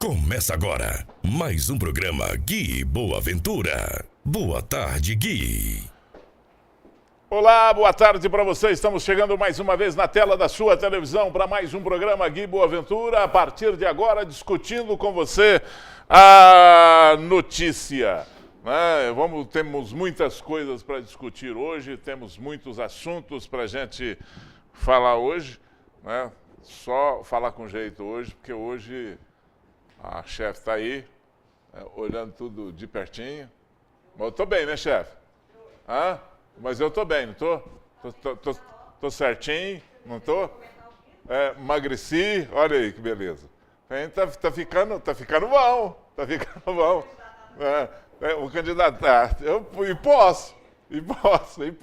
Começa agora mais um programa Gui Boa Ventura. Boa tarde, Gui. Olá, boa tarde para você. Estamos chegando mais uma vez na tela da sua televisão para mais um programa Gui Boa Ventura. A partir de agora, discutindo com você a notícia. Temos muitas coisas para discutir hoje, temos muitos assuntos para a gente falar hoje. Né? Só falar com jeito hoje, porque hoje a chefe está aí, olhando tudo de pertinho. Mas eu estou bem, né, chefe? Mas eu estou bem, não estou? Estou certinho, não estou? Emagreci, olha aí que beleza. Tá ficando bom, o candidato, e posso, hein?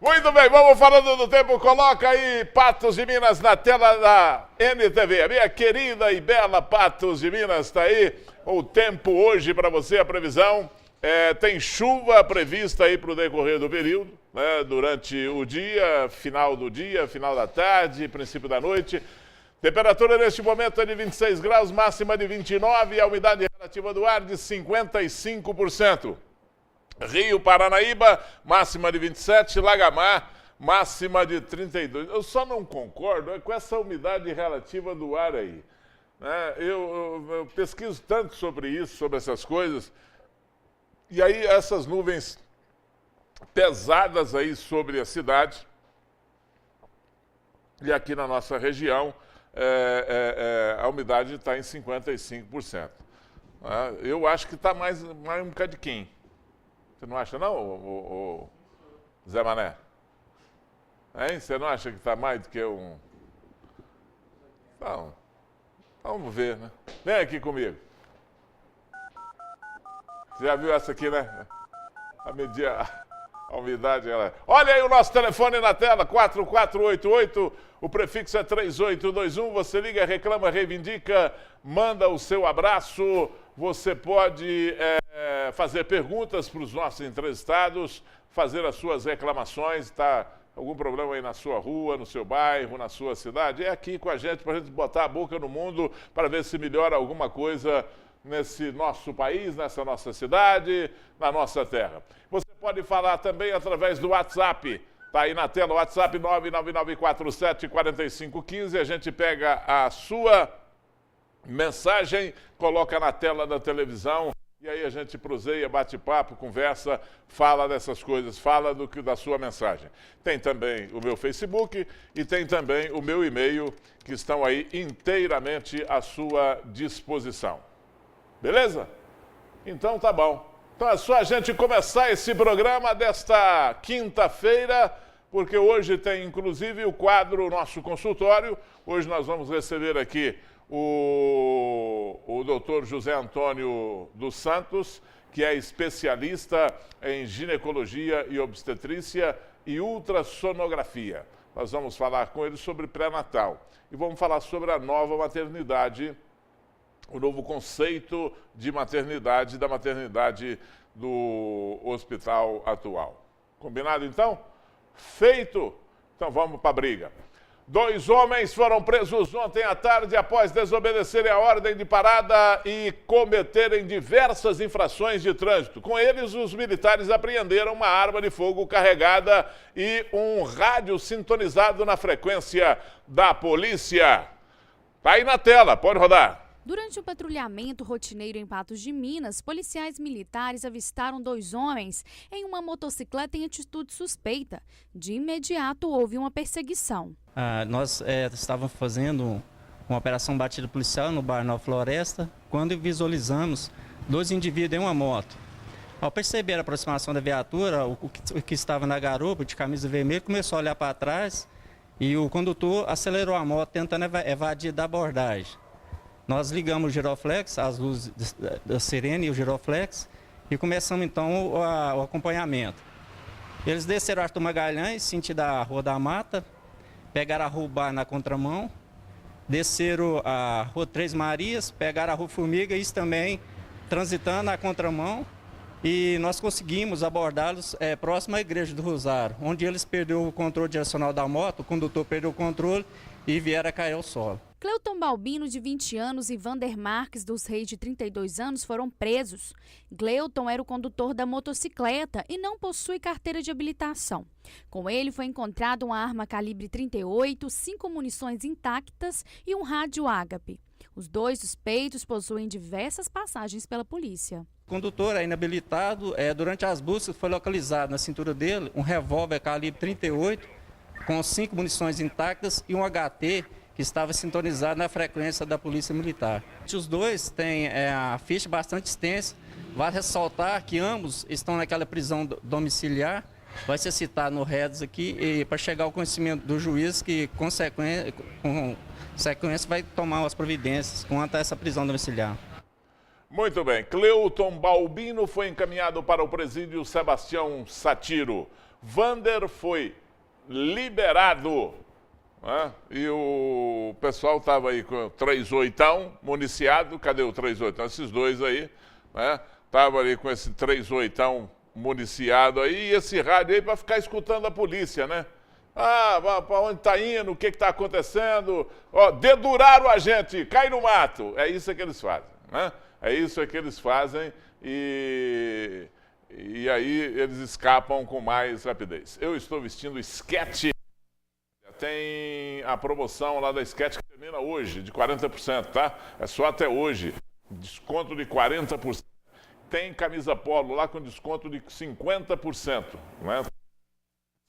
Muito bem, vamos falando do tempo. Coloca aí Patos de Minas na tela da NTV. A minha querida e bela Patos de Minas está aí. O tempo hoje para você, a previsão. Tem chuva prevista aí para o decorrer do período, né, durante o dia, final da tarde, princípio da noite. Temperatura neste momento é de 26 graus, máxima de 29 e a umidade relativa do ar de 55%. Rio Paranaíba, máxima de 27, Lagamar, máxima de 32. Eu só não concordo com essa umidade relativa do ar aí. Né? Eu pesquiso tanto sobre isso, sobre essas coisas, e aí essas nuvens pesadas aí sobre a cidade, e aqui na nossa região a umidade está em 55%. Né? Eu acho que está mais um bocadinho. Você não acha não, o Zé Mané? Hein? Você não acha que está mais do que um... Então, vamos ver, né? Vem aqui comigo. Você já viu essa aqui, né? A medir a umidade. Olha aí o nosso telefone na tela, 4488, o prefixo é 3821. Você liga, reclama, reivindica, manda o seu abraço. Você pode fazer perguntas para os nossos entrevistados, fazer as suas reclamações, tá? Algum problema aí na sua rua, no seu bairro, na sua cidade? É aqui com a gente para a gente botar a boca no mundo para ver se melhora alguma coisa nesse nosso país, nessa nossa cidade, na nossa terra. Você pode falar também através do WhatsApp. Está aí na tela o WhatsApp 999474515. A gente pega a sua mensagem, coloca na tela da televisão e aí a gente proseia, bate papo, conversa, fala dessas coisas, fala da sua mensagem. Tem também o meu Facebook e tem também o meu e-mail que estão aí inteiramente à sua disposição. Beleza? Então tá bom. Então é só a gente começar esse programa desta quinta-feira, porque hoje tem inclusive o quadro Nosso Consultório. Hoje nós vamos receber aqui o doutor José Antônio dos Santos, que é especialista em ginecologia e obstetrícia e ultrassonografia. Nós vamos falar com ele sobre pré-natal e vamos falar sobre a nova maternidade, o novo conceito de maternidade, da maternidade do hospital atual. Combinado, então? Feito? Então vamos para a briga. 2 homens foram presos ontem à tarde após desobedecerem a ordem de parada e cometerem diversas infrações de trânsito. Com eles, os militares apreenderam uma arma de fogo carregada e um rádio sintonizado na frequência da polícia. Tá aí na tela, pode rodar. Durante o patrulhamento rotineiro em Patos de Minas, policiais militares avistaram 2 homens em uma motocicleta em atitude suspeita. De imediato, houve uma perseguição. Nós estávamos fazendo uma operação batida policial no bairro Nova Floresta, quando visualizamos 2 indivíduos em uma moto. Ao perceber a aproximação da viatura, o que estava na garupa, de camisa vermelha, começou a olhar para trás e o condutor acelerou a moto, tentando evadir da abordagem. Nós ligamos o giroflex, as luzes da sirene e o giroflex, e começamos então o acompanhamento. Eles desceram Arthur Magalhães, sentido da Rua da Mata, pegaram a Rua Bar na contramão, desceram a Rua Três Marias, pegaram a Rua Formiga, isso também transitando na contramão, e nós conseguimos abordá-los próximo à Igreja do Rosário, onde eles perderam o controle direcional da moto, o condutor perdeu o controle e vieram a cair ao solo. Cleuton Balbino, de 20 anos, e Vander Marques dos Reis, de 32 anos, foram presos. Cleuton era o condutor da motocicleta e não possui carteira de habilitação. Com ele foi encontrada uma arma calibre 38, 5 munições intactas e um rádio Ágape. Os dois suspeitos possuem diversas passagens pela polícia. O condutor é inabilitado. Durante as buscas foi localizado na cintura dele um revólver calibre 38 com 5 munições intactas e um HT que estava sintonizado na frequência da Polícia Militar. Os dois têm a ficha bastante extensa. Vale ressaltar que ambos estão naquela prisão domiciliar. Vai ser citado no REDS aqui para chegar ao conhecimento do juiz que, com sequência, vai tomar as providências quanto a essa prisão domiciliar. Muito bem. Cleuton Balbino foi encaminhado para o presídio Sebastião Satiro. Vander foi liberado. E o pessoal estava aí com 38 municiado. Cadê o 38? Esses dois aí, né? Tava ali com esse 38 municiado aí, e esse rádio aí para ficar escutando a polícia, né? Para onde está indo, o que está acontecendo? Deduraram a gente, cai no mato. É isso que eles fazem, né? É isso que eles fazem e aí eles escapam com mais rapidez. Eu estou vestindo Sketch. Tem a promoção lá da Sketch que termina hoje, de 40%, tá? É só até hoje. Desconto de 40%. Tem camisa polo lá com desconto de 50%. Né?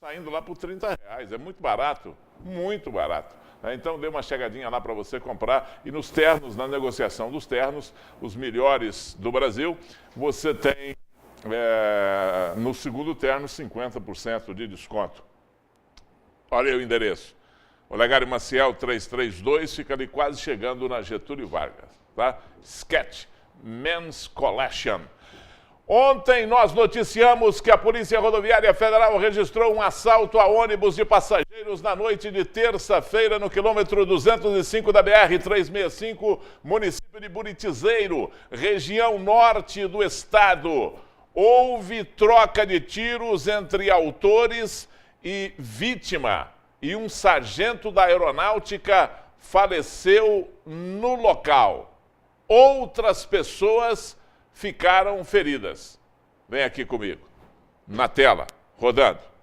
Saindo lá por R$30. É muito barato. Muito barato. Então dê uma chegadinha lá para você comprar. E nos ternos, na negociação dos ternos, os melhores do Brasil, você tem no segundo terno 50% de desconto. Olha aí o endereço. Olegário Maciel 332, fica ali quase chegando na Getúlio Vargas. Tá? Sketch Men's Collection. Ontem nós noticiamos que a Polícia Rodoviária Federal registrou um assalto a ônibus de passageiros na noite de terça-feira no quilômetro 205 da BR-365, município de Buritizeiro, região norte do estado. Houve troca de tiros entre autores e vítima, e um sargento da aeronáutica faleceu no local. Outras pessoas ficaram feridas. Vem aqui comigo, na tela, rodando.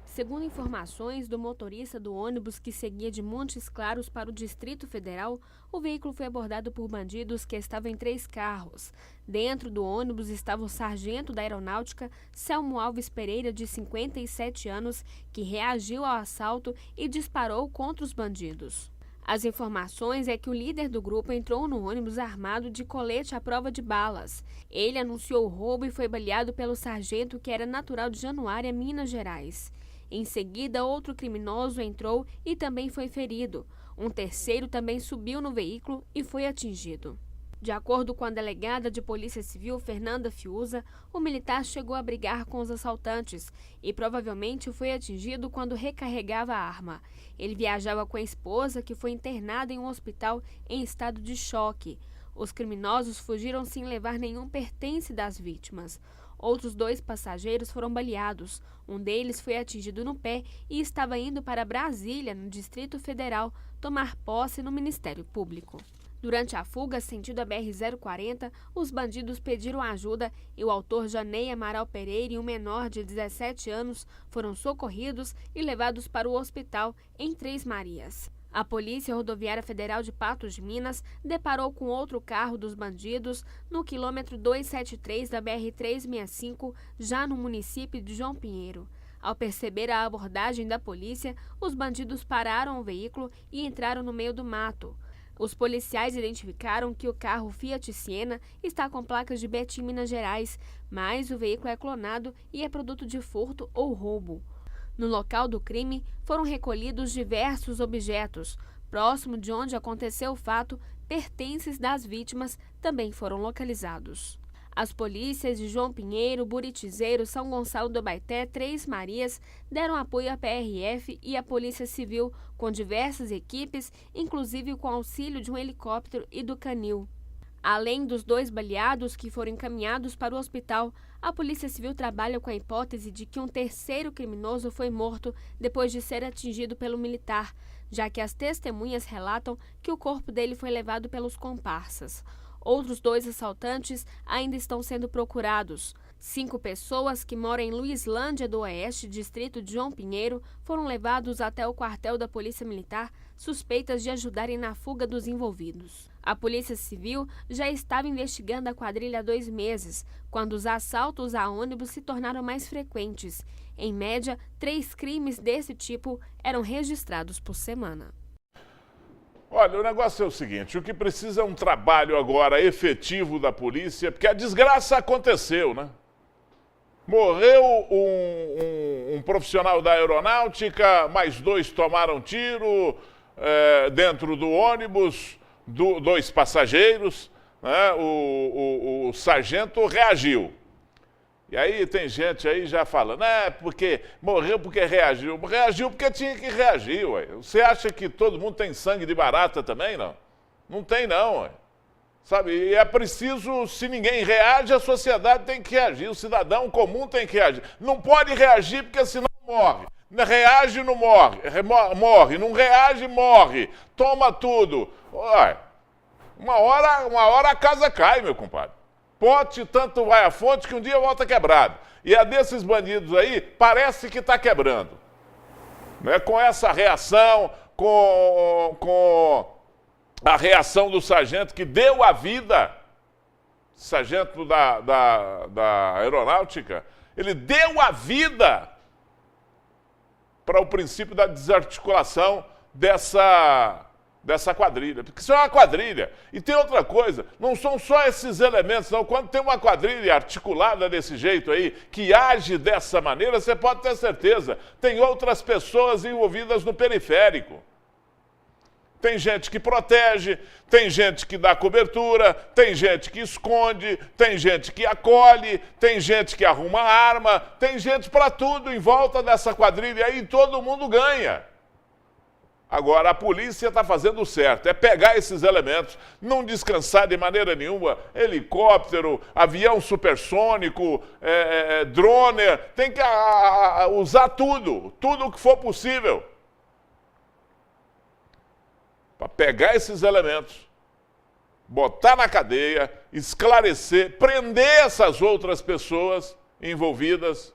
Segundo informações do motorista do ônibus que seguia de Montes Claros para o Distrito Federal, o veículo foi abordado por bandidos que estavam em 3 carros. Dentro do ônibus estava o sargento da aeronáutica, Selmo Alves Pereira, de 57 anos, que reagiu ao assalto e disparou contra os bandidos. As informações é que o líder do grupo entrou no ônibus armado de colete à prova de balas. Ele anunciou o roubo e foi baleado pelo sargento, que era natural de Januária, Minas Gerais. Em seguida, outro criminoso entrou e também foi ferido. Um terceiro também subiu no veículo e foi atingido. De acordo com a delegada de Polícia Civil, Fernanda Fiuza, o militar chegou a brigar com os assaltantes e provavelmente foi atingido quando recarregava a arma. Ele viajava com a esposa, que foi internada em um hospital em estado de choque. Os criminosos fugiram sem levar nenhum pertence das vítimas. Outros 2 passageiros foram baleados. Um deles foi atingido no pé e estava indo para Brasília, no Distrito Federal, tomar posse no Ministério Público. Durante a fuga sentido a BR-040, os bandidos pediram ajuda e o autor Janei Amaral Pereira e um menor de 17 anos foram socorridos e levados para o hospital em Três Marias. A Polícia Rodoviária Federal de Patos de Minas deparou com outro carro dos bandidos no quilômetro 273 da BR-365, já no município de João Pinheiro. Ao perceber a abordagem da polícia, os bandidos pararam o veículo e entraram no meio do mato. Os policiais identificaram que o carro Fiat Siena está com placas de Betim, Minas Gerais, mas o veículo é clonado e é produto de furto ou roubo. No local do crime, foram recolhidos diversos objetos. Próximo de onde aconteceu o fato, pertences das vítimas também foram localizados. As polícias de João Pinheiro, Buritizeiro, São Gonçalo do Abaeté, Três Marias deram apoio à PRF e à Polícia Civil, com diversas equipes, inclusive com auxílio de um helicóptero e do canil. Além dos 2 baleados que foram encaminhados para o hospital, a Polícia Civil trabalha com a hipótese de que um terceiro criminoso foi morto depois de ser atingido pelo militar. já que as testemunhas relatam que o corpo dele foi levado pelos comparsas. Outros 2 assaltantes ainda estão sendo procurados. 5 pessoas que moram em Luislândia do Oeste, distrito de João Pinheiro, foram levados até o quartel da Polícia Militar, suspeitas de ajudarem na fuga dos envolvidos. A Polícia Civil já estava investigando a quadrilha há 2 meses, quando os assaltos a ônibus se tornaram mais frequentes. Em média, 3 crimes desse tipo eram registrados por semana. Olha, o negócio é o seguinte, o que precisa é um trabalho agora efetivo da polícia, porque a desgraça aconteceu, né? Morreu um profissional da aeronáutica, mais 2 tomaram tiro dentro do ônibus, 2 passageiros, né? O sargento reagiu. E aí tem gente aí já falando, porque morreu porque reagiu. Reagiu porque tinha que reagir, ué. Você acha que todo mundo tem sangue de barata também, não? Não tem não, ué. Sabe, e é preciso, se ninguém reage, a sociedade tem que reagir, o cidadão comum tem que reagir. Não pode reagir porque senão morre. Reage, não morre. Morre, não reage, morre. Toma tudo. Ué, uma hora a casa cai, meu compadre. Pote tanto vai à fonte que um dia volta quebrado. E a desses bandidos aí, parece que está quebrando. Né? Com essa reação, com a reação do sargento que deu a vida, sargento da aeronáutica, ele deu a vida para o princípio da desarticulação dessa quadrilha, porque isso é uma quadrilha. E tem outra coisa, não são só esses elementos, não. Quando tem uma quadrilha articulada desse jeito aí, que age dessa maneira, você pode ter certeza, tem outras pessoas envolvidas no periférico. Tem gente que protege, tem gente que dá cobertura, tem gente que esconde, tem gente que acolhe, tem gente que arruma arma, tem gente para tudo em volta dessa quadrilha aí e todo mundo ganha. Agora, a polícia está fazendo certo, é pegar esses elementos, não descansar de maneira nenhuma, helicóptero, avião supersônico, drone, tem que usar tudo o que for possível para pegar esses elementos, botar na cadeia, esclarecer, prender essas outras pessoas envolvidas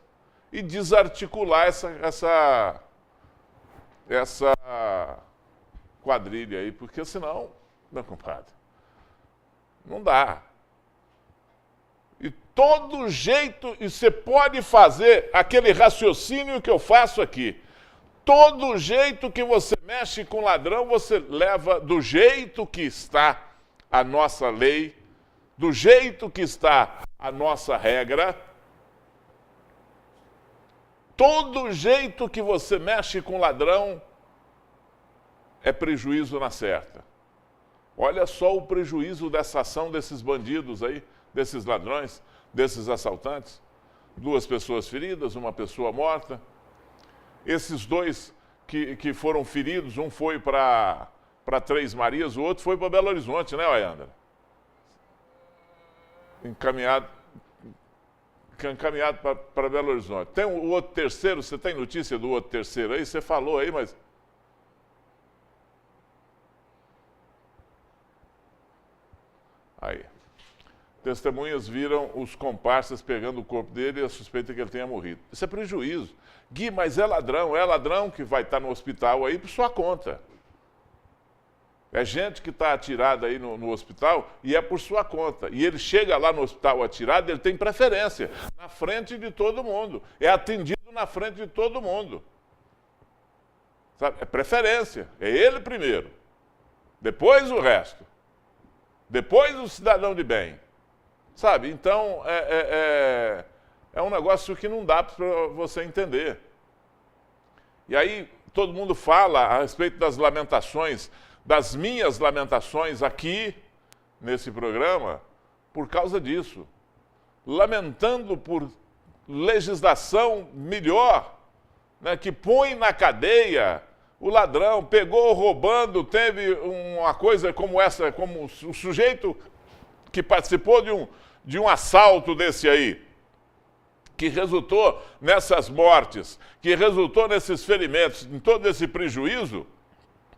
e desarticular essa quadrilha aí, porque senão, meu compadre, não dá. E todo jeito, e você pode fazer aquele raciocínio que eu faço aqui. Todo jeito que você mexe com ladrão, você leva do jeito que está a nossa lei, do jeito que está a nossa regra. Todo jeito que você mexe com ladrão é prejuízo na certa. Olha só o prejuízo dessa ação desses bandidos aí, desses ladrões, desses assaltantes. 2 pessoas feridas, 1 pessoa morta. Esses 2 que foram feridos, um foi para Três Marias, o outro foi para Belo Horizonte, né, Ayandra? Encaminhado para Belo Horizonte. Tem o outro terceiro, você tem notícia do outro terceiro aí? Você falou aí, mas... Aí. Testemunhas viram os comparsas pegando o corpo dele e a suspeita que ele tenha morrido. Isso é prejuízo. Gui, mas é ladrão que vai estar no hospital aí por sua conta. É gente que está atirada aí no hospital e é por sua conta. E ele chega lá no hospital atirado, ele tem preferência na frente de todo mundo. É atendido na frente de todo mundo. Sabe? É preferência. É ele primeiro. Depois o resto. Depois o cidadão de bem. Sabe? Então, é um negócio que não dá para você entender. E aí, todo mundo fala a respeito das lamentações, das minhas lamentações aqui, nesse programa, por causa disso. Lamentando por legislação melhor, né, que põe na cadeia o ladrão, pegou roubando, teve uma coisa como essa, como o sujeito que participou de um assalto desse aí, que resultou nessas mortes, que resultou nesses ferimentos, em todo esse prejuízo,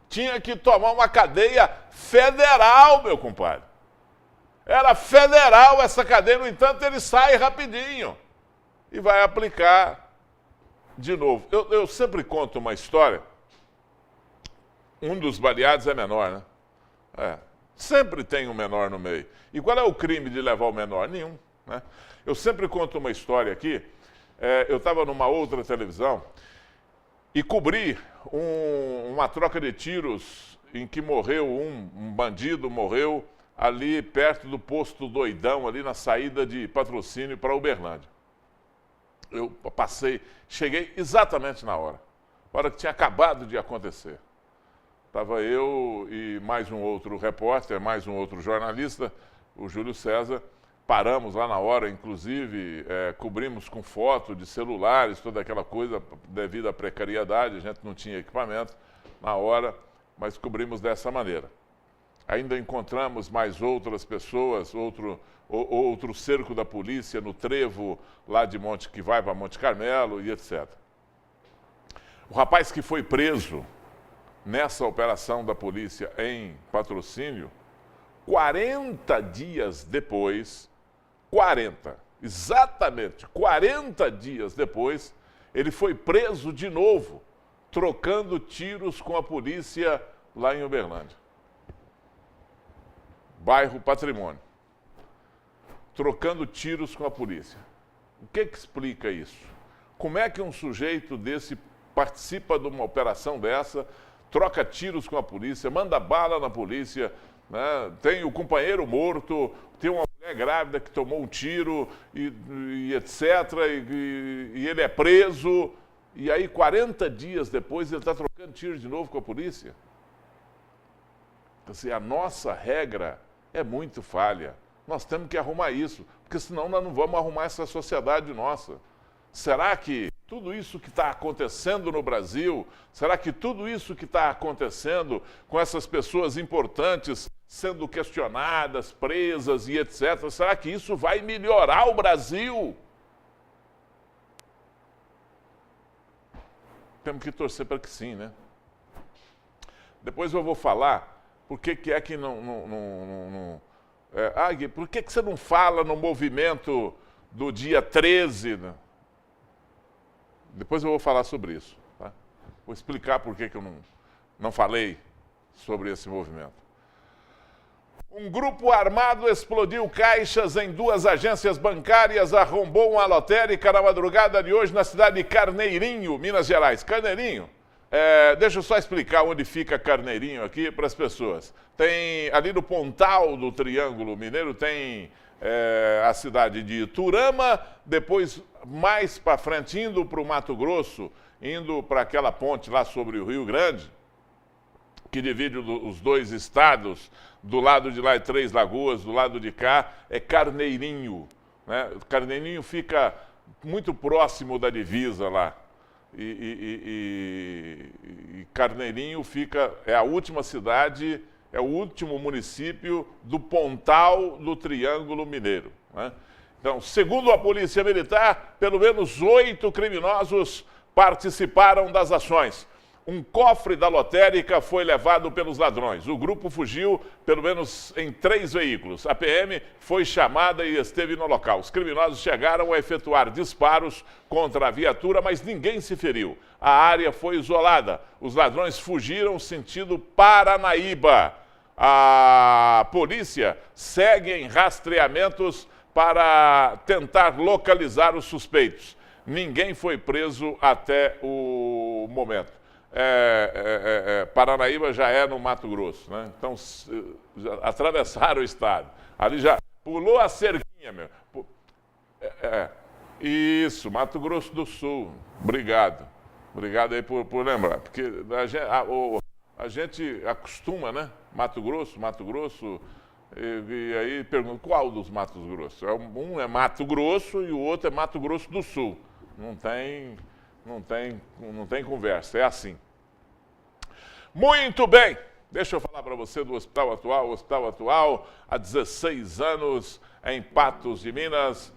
Tinha que tomar uma cadeia federal, meu compadre. Era federal essa cadeia, no entanto, ele sai rapidinho e vai aplicar de novo. Eu sempre conto uma história. Um dos baleados é menor, né? Sempre tem um menor no meio. E qual é o crime de levar o menor? Nenhum, né? Eu sempre conto uma história aqui. Eu estava numa outra televisão e cobri uma troca de tiros em que morreu um bandido, morreu ali perto do posto Doidão, ali na saída de Patrocínio para Uberlândia. Eu cheguei exatamente na hora que tinha acabado de acontecer. Estava eu e mais um outro repórter, mais um outro jornalista, o Júlio César. Paramos lá na hora, inclusive, cobrimos com foto de celulares, toda aquela coisa, devido à precariedade, a gente não tinha equipamento na hora, mas cobrimos dessa maneira. Ainda encontramos mais outras pessoas, outro cerco da polícia no trevo lá de que vai para Monte Carmelo e etc. O rapaz que foi preso nessa operação da polícia em Patrocínio, 40 dias depois, exatamente 40 dias depois, ele foi preso de novo, trocando tiros com a polícia lá em Uberlândia. Bairro Patrimônio. Trocando tiros com a polícia. O que explica isso? Como é que um sujeito desse participa de uma operação dessa, troca tiros com a polícia, manda bala na polícia, né? Tem o companheiro morto, tem uma mulher grávida que tomou um tiro e etc. E ele é preso. E aí, 40 dias depois, ele está trocando tiro de novo com a polícia. Então, assim, a nossa regra é muito falha. Nós temos que arrumar isso, porque senão nós não vamos arrumar essa sociedade nossa. Será que tudo isso que está acontecendo no Brasil, será que tudo isso que está acontecendo com essas pessoas importantes sendo questionadas, presas e etc., será que isso vai melhorar o Brasil? Temos que torcer para que sim, né? Depois eu vou falar por que é que por que você não fala no movimento do dia 13, né? Depois eu vou falar sobre isso. Tá? Vou explicar por que eu não falei sobre esse movimento. Um grupo armado explodiu caixas em 2 agências bancárias, arrombou uma lotérica na madrugada de hoje na cidade de Carneirinho, Minas Gerais. Carneirinho, deixa eu só explicar onde fica Carneirinho aqui para as pessoas. Tem ali no Pontal do Triângulo Mineiro, tem a cidade de Iturama, depois mais para frente, indo para o Mato Grosso, indo para aquela ponte lá sobre o Rio Grande, que divide os 2 estados, do lado de lá é Três Lagoas, do lado de cá é Carneirinho. Né? Carneirinho fica muito próximo da divisa lá. E Carneirinho é a última cidade, é o último município do Pontal do Triângulo Mineiro. Né? Então, segundo a Polícia Militar, pelo menos 8 criminosos participaram das ações. Um cofre da lotérica foi levado pelos ladrões. O grupo fugiu, pelo menos em 3 veículos. A PM foi chamada e esteve no local. Os criminosos chegaram a efetuar disparos contra a viatura, mas ninguém se feriu. A área foi isolada. Os ladrões fugiram sentido Paranaíba. A polícia segue em rastreamentos para tentar localizar os suspeitos. Ninguém foi preso até o momento. Paranaíba já é no Mato Grosso, né? Então, já atravessaram o estado. Ali já pulou a cerquinha, meu. Isso, Mato Grosso do Sul. Obrigado. Obrigado aí por lembrar. Porque a gente acostuma, né? Mato Grosso. E aí pergunta, qual dos Matos Grossos? Um é Mato Grosso e o outro é Mato Grosso do Sul. Não tem conversa, é assim. Muito bem, deixa eu falar para você do Hospital Atual. O Hospital Atual, há 16 anos, em Patos de Minas,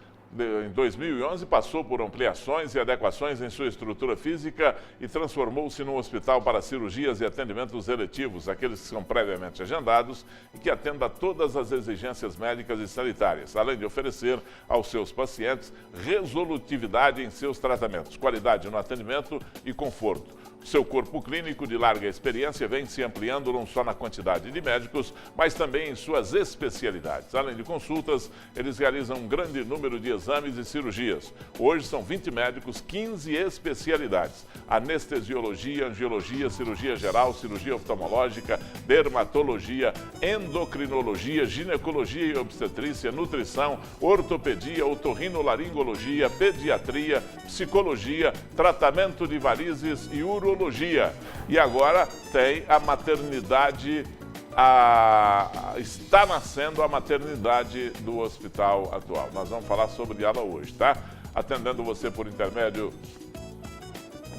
em 2011, passou por ampliações e adequações em sua estrutura física e transformou-se num hospital para cirurgias e atendimentos eletivos, aqueles que são previamente agendados e que atenda a todas as exigências médicas e sanitárias, além de oferecer aos seus pacientes resolutividade em seus tratamentos, qualidade no atendimento e conforto. Seu corpo clínico de larga experiência vem se ampliando não só na quantidade de médicos, mas também em suas especialidades. Além de consultas, eles realizam um grande número de exames e cirurgias. Hoje são 20 médicos, 15 especialidades: anestesiologia, angiologia, cirurgia geral, cirurgia oftalmológica, dermatologia, endocrinologia, ginecologia e obstetrícia, nutrição, ortopedia, otorrinolaringologia, pediatria, psicologia, tratamento de varizes e urologia. E agora tem a maternidade, está nascendo a maternidade do hospital atual. Nós vamos falar sobre ela hoje, tá? Atendendo você por intermédio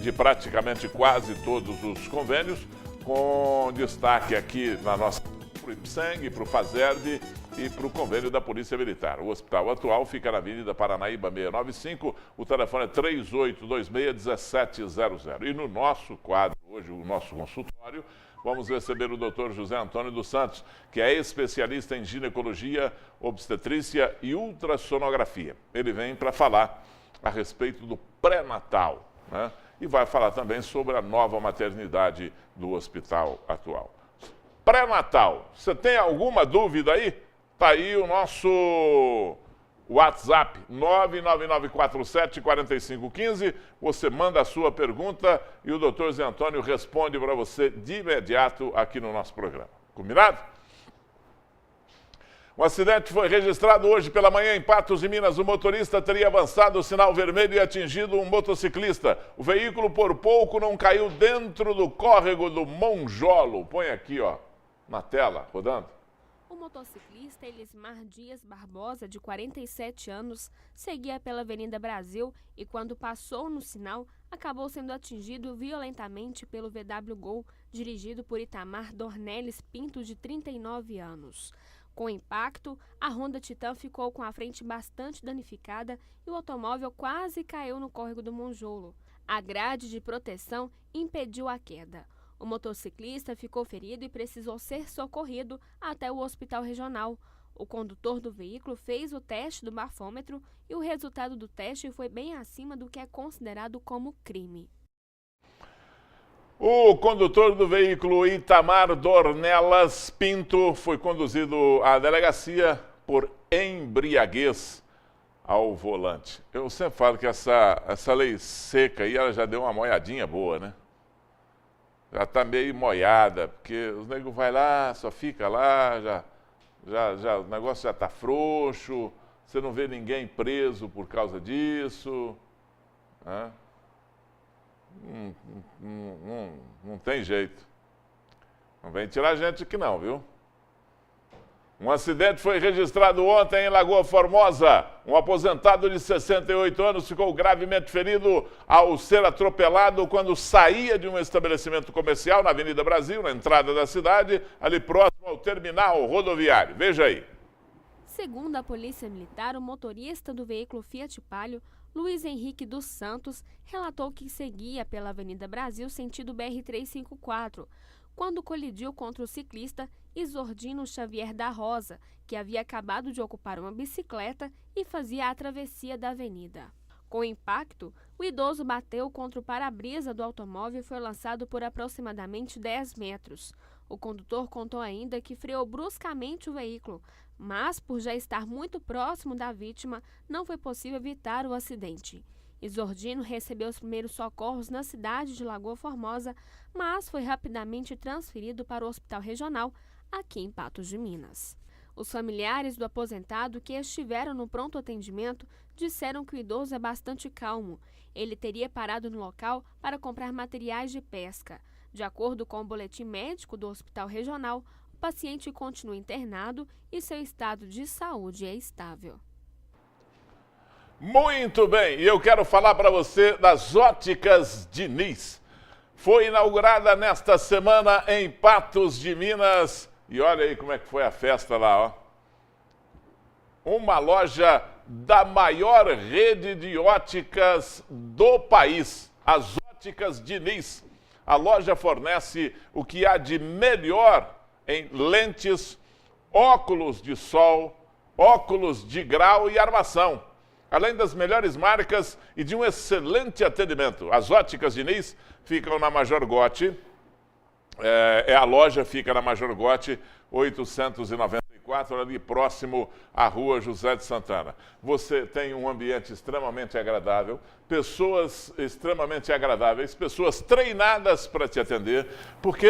de praticamente quase todos os convênios, com destaque aqui na nossa para o IPSENG, para o FASERD e para o convênio da Polícia Militar. O hospital atual fica na Avenida Paranaíba 695, o telefone é 3826-1700. E no nosso quadro, hoje, o nosso consultório, vamos receber o Dr. José Antônio dos Santos, que é especialista em ginecologia, obstetrícia e ultrassonografia. Ele vem para falar a respeito do pré-natal, né? E vai falar também sobre a nova maternidade do hospital atual. Pré-natal, você tem alguma dúvida aí? Tá aí o nosso WhatsApp, 99947-4515. Você manda a sua pergunta e o Dr. Zé Antônio responde para você de imediato aqui no nosso programa. Combinado? Um acidente foi registrado hoje pela manhã em Patos de Minas. O motorista teria avançado o sinal vermelho e atingido um motociclista. O veículo por pouco não caiu dentro do córrego do Monjolo. Põe aqui, ó, na tela, rodando. O motociclista Elismar Dias Barbosa, de 47 anos, seguia pela Avenida Brasil e, quando passou no sinal, acabou sendo atingido violentamente pelo VW Gol, dirigido por Itamar Dornelles Pinto, de 39 anos. Com o impacto, a Honda Titan ficou com a frente bastante danificada e o automóvel quase caiu no córrego do Monjolo. A grade de proteção impediu a queda. O motociclista ficou ferido e precisou ser socorrido até o hospital regional. O condutor do veículo fez o teste do bafômetro e o resultado do teste foi bem acima do que é considerado como crime. O condutor do veículo Itamar Dornelas Pinto foi conduzido à delegacia por embriaguez ao volante. Eu sempre falo que essa lei seca aí, ela já deu uma moiadinha boa, né? Já está meio moiada, porque os negros vai lá, só fica lá, o negócio já está frouxo, você não vê ninguém preso por causa disso, né? Não tem jeito. Não vem tirar gente aqui não, viu? Um acidente foi registrado ontem em Lagoa Formosa. Um aposentado de 68 anos ficou gravemente ferido ao ser atropelado quando saía de um estabelecimento comercial na Avenida Brasil, na entrada da cidade, ali próximo ao terminal rodoviário. Veja aí. Segundo a Polícia Militar, o motorista do veículo Fiat Palio, Luiz Henrique dos Santos, relatou que seguia pela Avenida Brasil sentido BR-354, quando colidiu contra o ciclista Isordino Xavier da Rosa, que havia acabado de ocupar uma bicicleta e fazia a travessia da avenida. Com o impacto, o idoso bateu contra o para-brisa do automóvel e foi lançado por aproximadamente 10 metros. O condutor contou ainda que freou bruscamente o veículo, mas, por já estar muito próximo da vítima, não foi possível evitar o acidente. Isordino recebeu os primeiros socorros na cidade de Lagoa Formosa, mas foi rapidamente transferido para o Hospital Regional, aqui em Patos de Minas. Os familiares do aposentado que estiveram no pronto atendimento disseram que o idoso é bastante calmo. Ele teria parado no local para comprar materiais de pesca. De acordo com o boletim médico do Hospital Regional, o paciente continua internado e seu estado de saúde é estável. Muito bem, e eu quero falar para você das Óticas Diniz. Foi inaugurada nesta semana em Patos de Minas. E olha aí como é que foi a festa lá, ó. Uma loja da maior rede de óticas do país, as Óticas Diniz. A loja fornece o que há de melhor em lentes, óculos de sol, óculos de grau e armação, além das melhores marcas e de um excelente atendimento. As Óticas Diniz ficam na Major Gotti, a loja fica na Major Gotti 894, ali próximo à Rua José de Santana. Você tem um ambiente extremamente agradável, pessoas extremamente agradáveis, pessoas treinadas para te atender, porque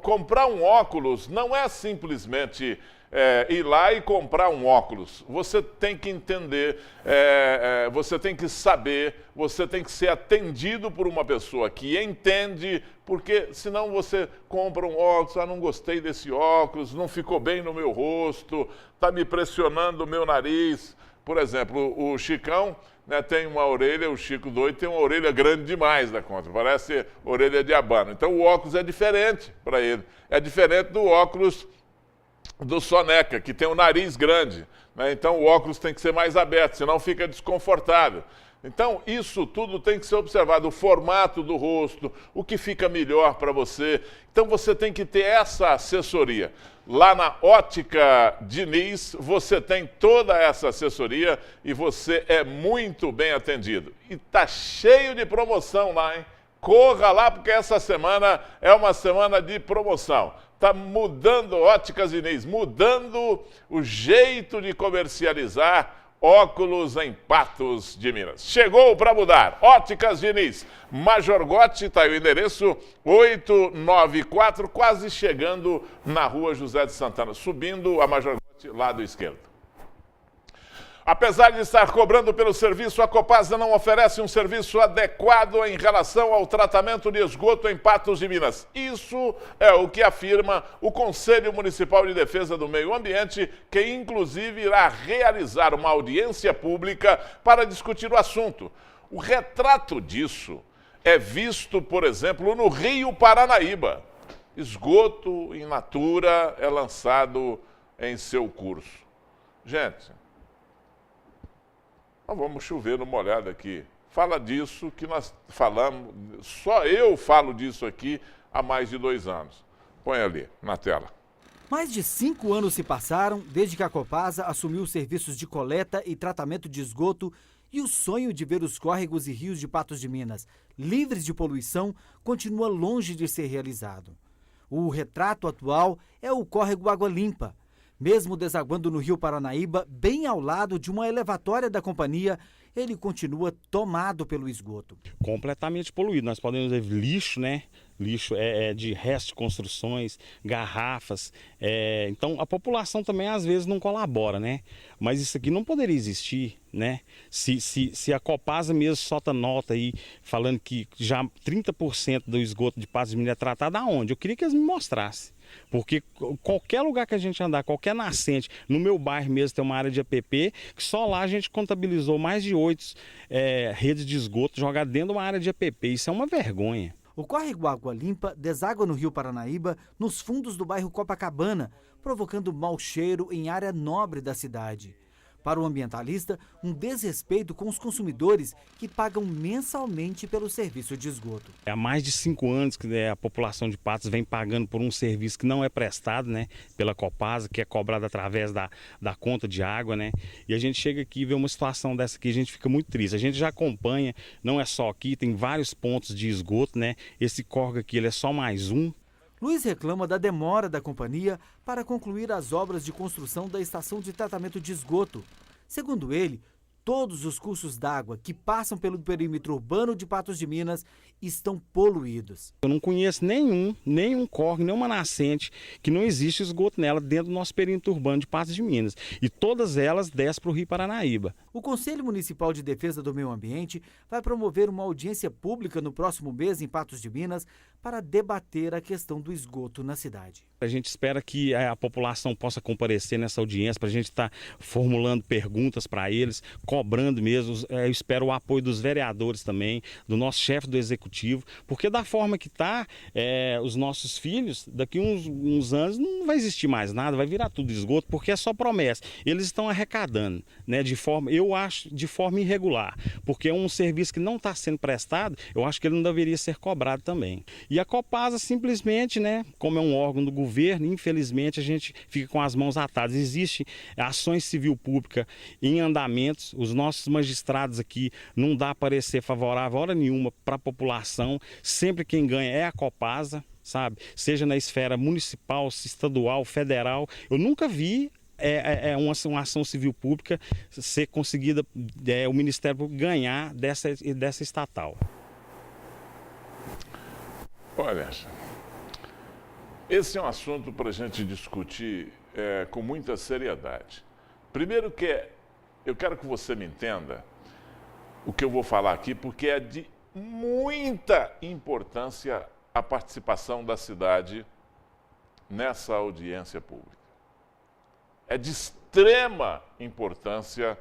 comprar um óculos não é simplesmente ir lá e comprar um óculos. Você tem que entender, você tem que saber, você tem que ser atendido por uma pessoa que entende, porque senão você compra um óculos, não gostei desse óculos, não ficou bem no meu rosto, está me pressionando o meu nariz. Por exemplo, o Chicão, né, tem uma orelha, o Chico doido tem uma orelha grande demais da conta, parece orelha de abano. Então o óculos é diferente para ele, é diferente do óculos do Soneca, que tem um nariz grande, né? Então o óculos tem que ser mais aberto, senão fica desconfortável. Então isso tudo tem que ser observado, o formato do rosto, o que fica melhor para você. Então você tem que ter essa assessoria. Lá na Ótica Diniz, você tem toda essa assessoria e você é muito bem atendido. E tá cheio de promoção lá, hein? Corra lá, porque essa semana é uma semana de promoção. Está mudando, Óticas Diniz, mudando o jeito de comercializar óculos em Patos de Minas. Chegou para mudar. Óticas Diniz, Major Gotti, está aí o endereço, 894, quase chegando na Rua José de Santana, subindo a Major Gotti, lado esquerdo. Apesar de estar cobrando pelo serviço, a Copasa não oferece um serviço adequado em relação ao tratamento de esgoto em Patos de Minas. Isso é o que afirma o Conselho Municipal de Defesa do Meio Ambiente, que inclusive irá realizar uma audiência pública para discutir o assunto. O retrato disso é visto, por exemplo, no Rio Paranaíba. Esgoto in natura é lançado em seu curso. Gente, nós vamos chover numa olhada aqui. Fala disso que nós falamos, só eu falo disso aqui há mais de 2 anos. Põe ali, na tela. Mais de 5 anos se passaram desde que a Copasa assumiu os serviços de coleta e tratamento de esgoto e o sonho de ver os córregos e rios de Patos de Minas livres de poluição continua longe de ser realizado. O retrato atual é o córrego Água Limpa. Mesmo desaguando no Rio Paranaíba, bem ao lado de uma elevatória da companhia, ele continua tomado pelo esgoto. Completamente poluído. Nós podemos ver lixo, né? Lixo de restos de construções, garrafas. Então a população também às vezes não colabora, né? Mas isso aqui não poderia existir, né? Se a Copasa mesmo solta nota aí falando que já 30% do esgoto de Patos de Minas é tratado aonde? Eu queria que eles me mostrassem. Porque qualquer lugar que a gente andar, qualquer nascente, no meu bairro mesmo tem uma área de APP, que só lá a gente contabilizou mais de 8 redes de esgoto jogadas dentro de uma área de APP. Isso é uma vergonha. O córrego Água Limpa deságua no Rio Paranaíba, nos fundos do bairro Copacabana, provocando mau cheiro em área nobre da cidade. Para o ambientalista, um desrespeito com os consumidores que pagam mensalmente pelo serviço de esgoto. Há mais de 5 anos que a população de Patos vem pagando por um serviço que não é prestado, né, pela Copasa, que é cobrado através da conta de água, né? E a gente chega aqui e vê uma situação dessa aqui, a gente fica muito triste. A gente já acompanha, não é só aqui, tem vários pontos de esgoto, né? Esse córrego aqui ele é só mais um. Luiz reclama da demora da companhia para concluir as obras de construção da estação de tratamento de esgoto. Segundo ele, todos os cursos d'água que passam pelo perímetro urbano de Patos de Minas estão poluídos. Eu não conheço nenhum córrego, nenhuma nascente que não existe esgoto nela dentro do nosso perímetro urbano de Patos de Minas. E todas elas descem para o Rio Paranaíba. O Conselho Municipal de Defesa do Meio Ambiente vai promover uma audiência pública no próximo mês em Patos de Minas para debater a questão do esgoto na cidade. A gente espera que a população possa comparecer nessa audiência para a gente estar formulando perguntas para eles, cobrando mesmo. Eu espero o apoio dos vereadores também, do nosso chefe do executivo, porque da forma que está, os nossos filhos, daqui uns anos não vai existir mais nada, vai virar tudo esgoto, porque é só promessa. Eles estão arrecadando, né, eu acho, de forma irregular, porque é um serviço que não está sendo prestado, eu acho que ele não deveria ser cobrado também. E a Copasa simplesmente, né, como é um órgão do governo, infelizmente a gente fica com as mãos atadas. Existem ações civil pública em andamentos, os nossos magistrados aqui não dá parecer favorável hora nenhuma para a população, sempre quem ganha é a Copasa, sabe? Seja na esfera municipal, estadual, federal. Eu nunca vi uma ação civil pública ser conseguida, o Ministério Público ganhar dessa estatal. Olha, esse é um assunto para a gente discutir com muita seriedade. Primeiro eu quero que você me entenda o que eu vou falar aqui, porque é de muita importância a participação da cidade nessa audiência pública. É de extrema importância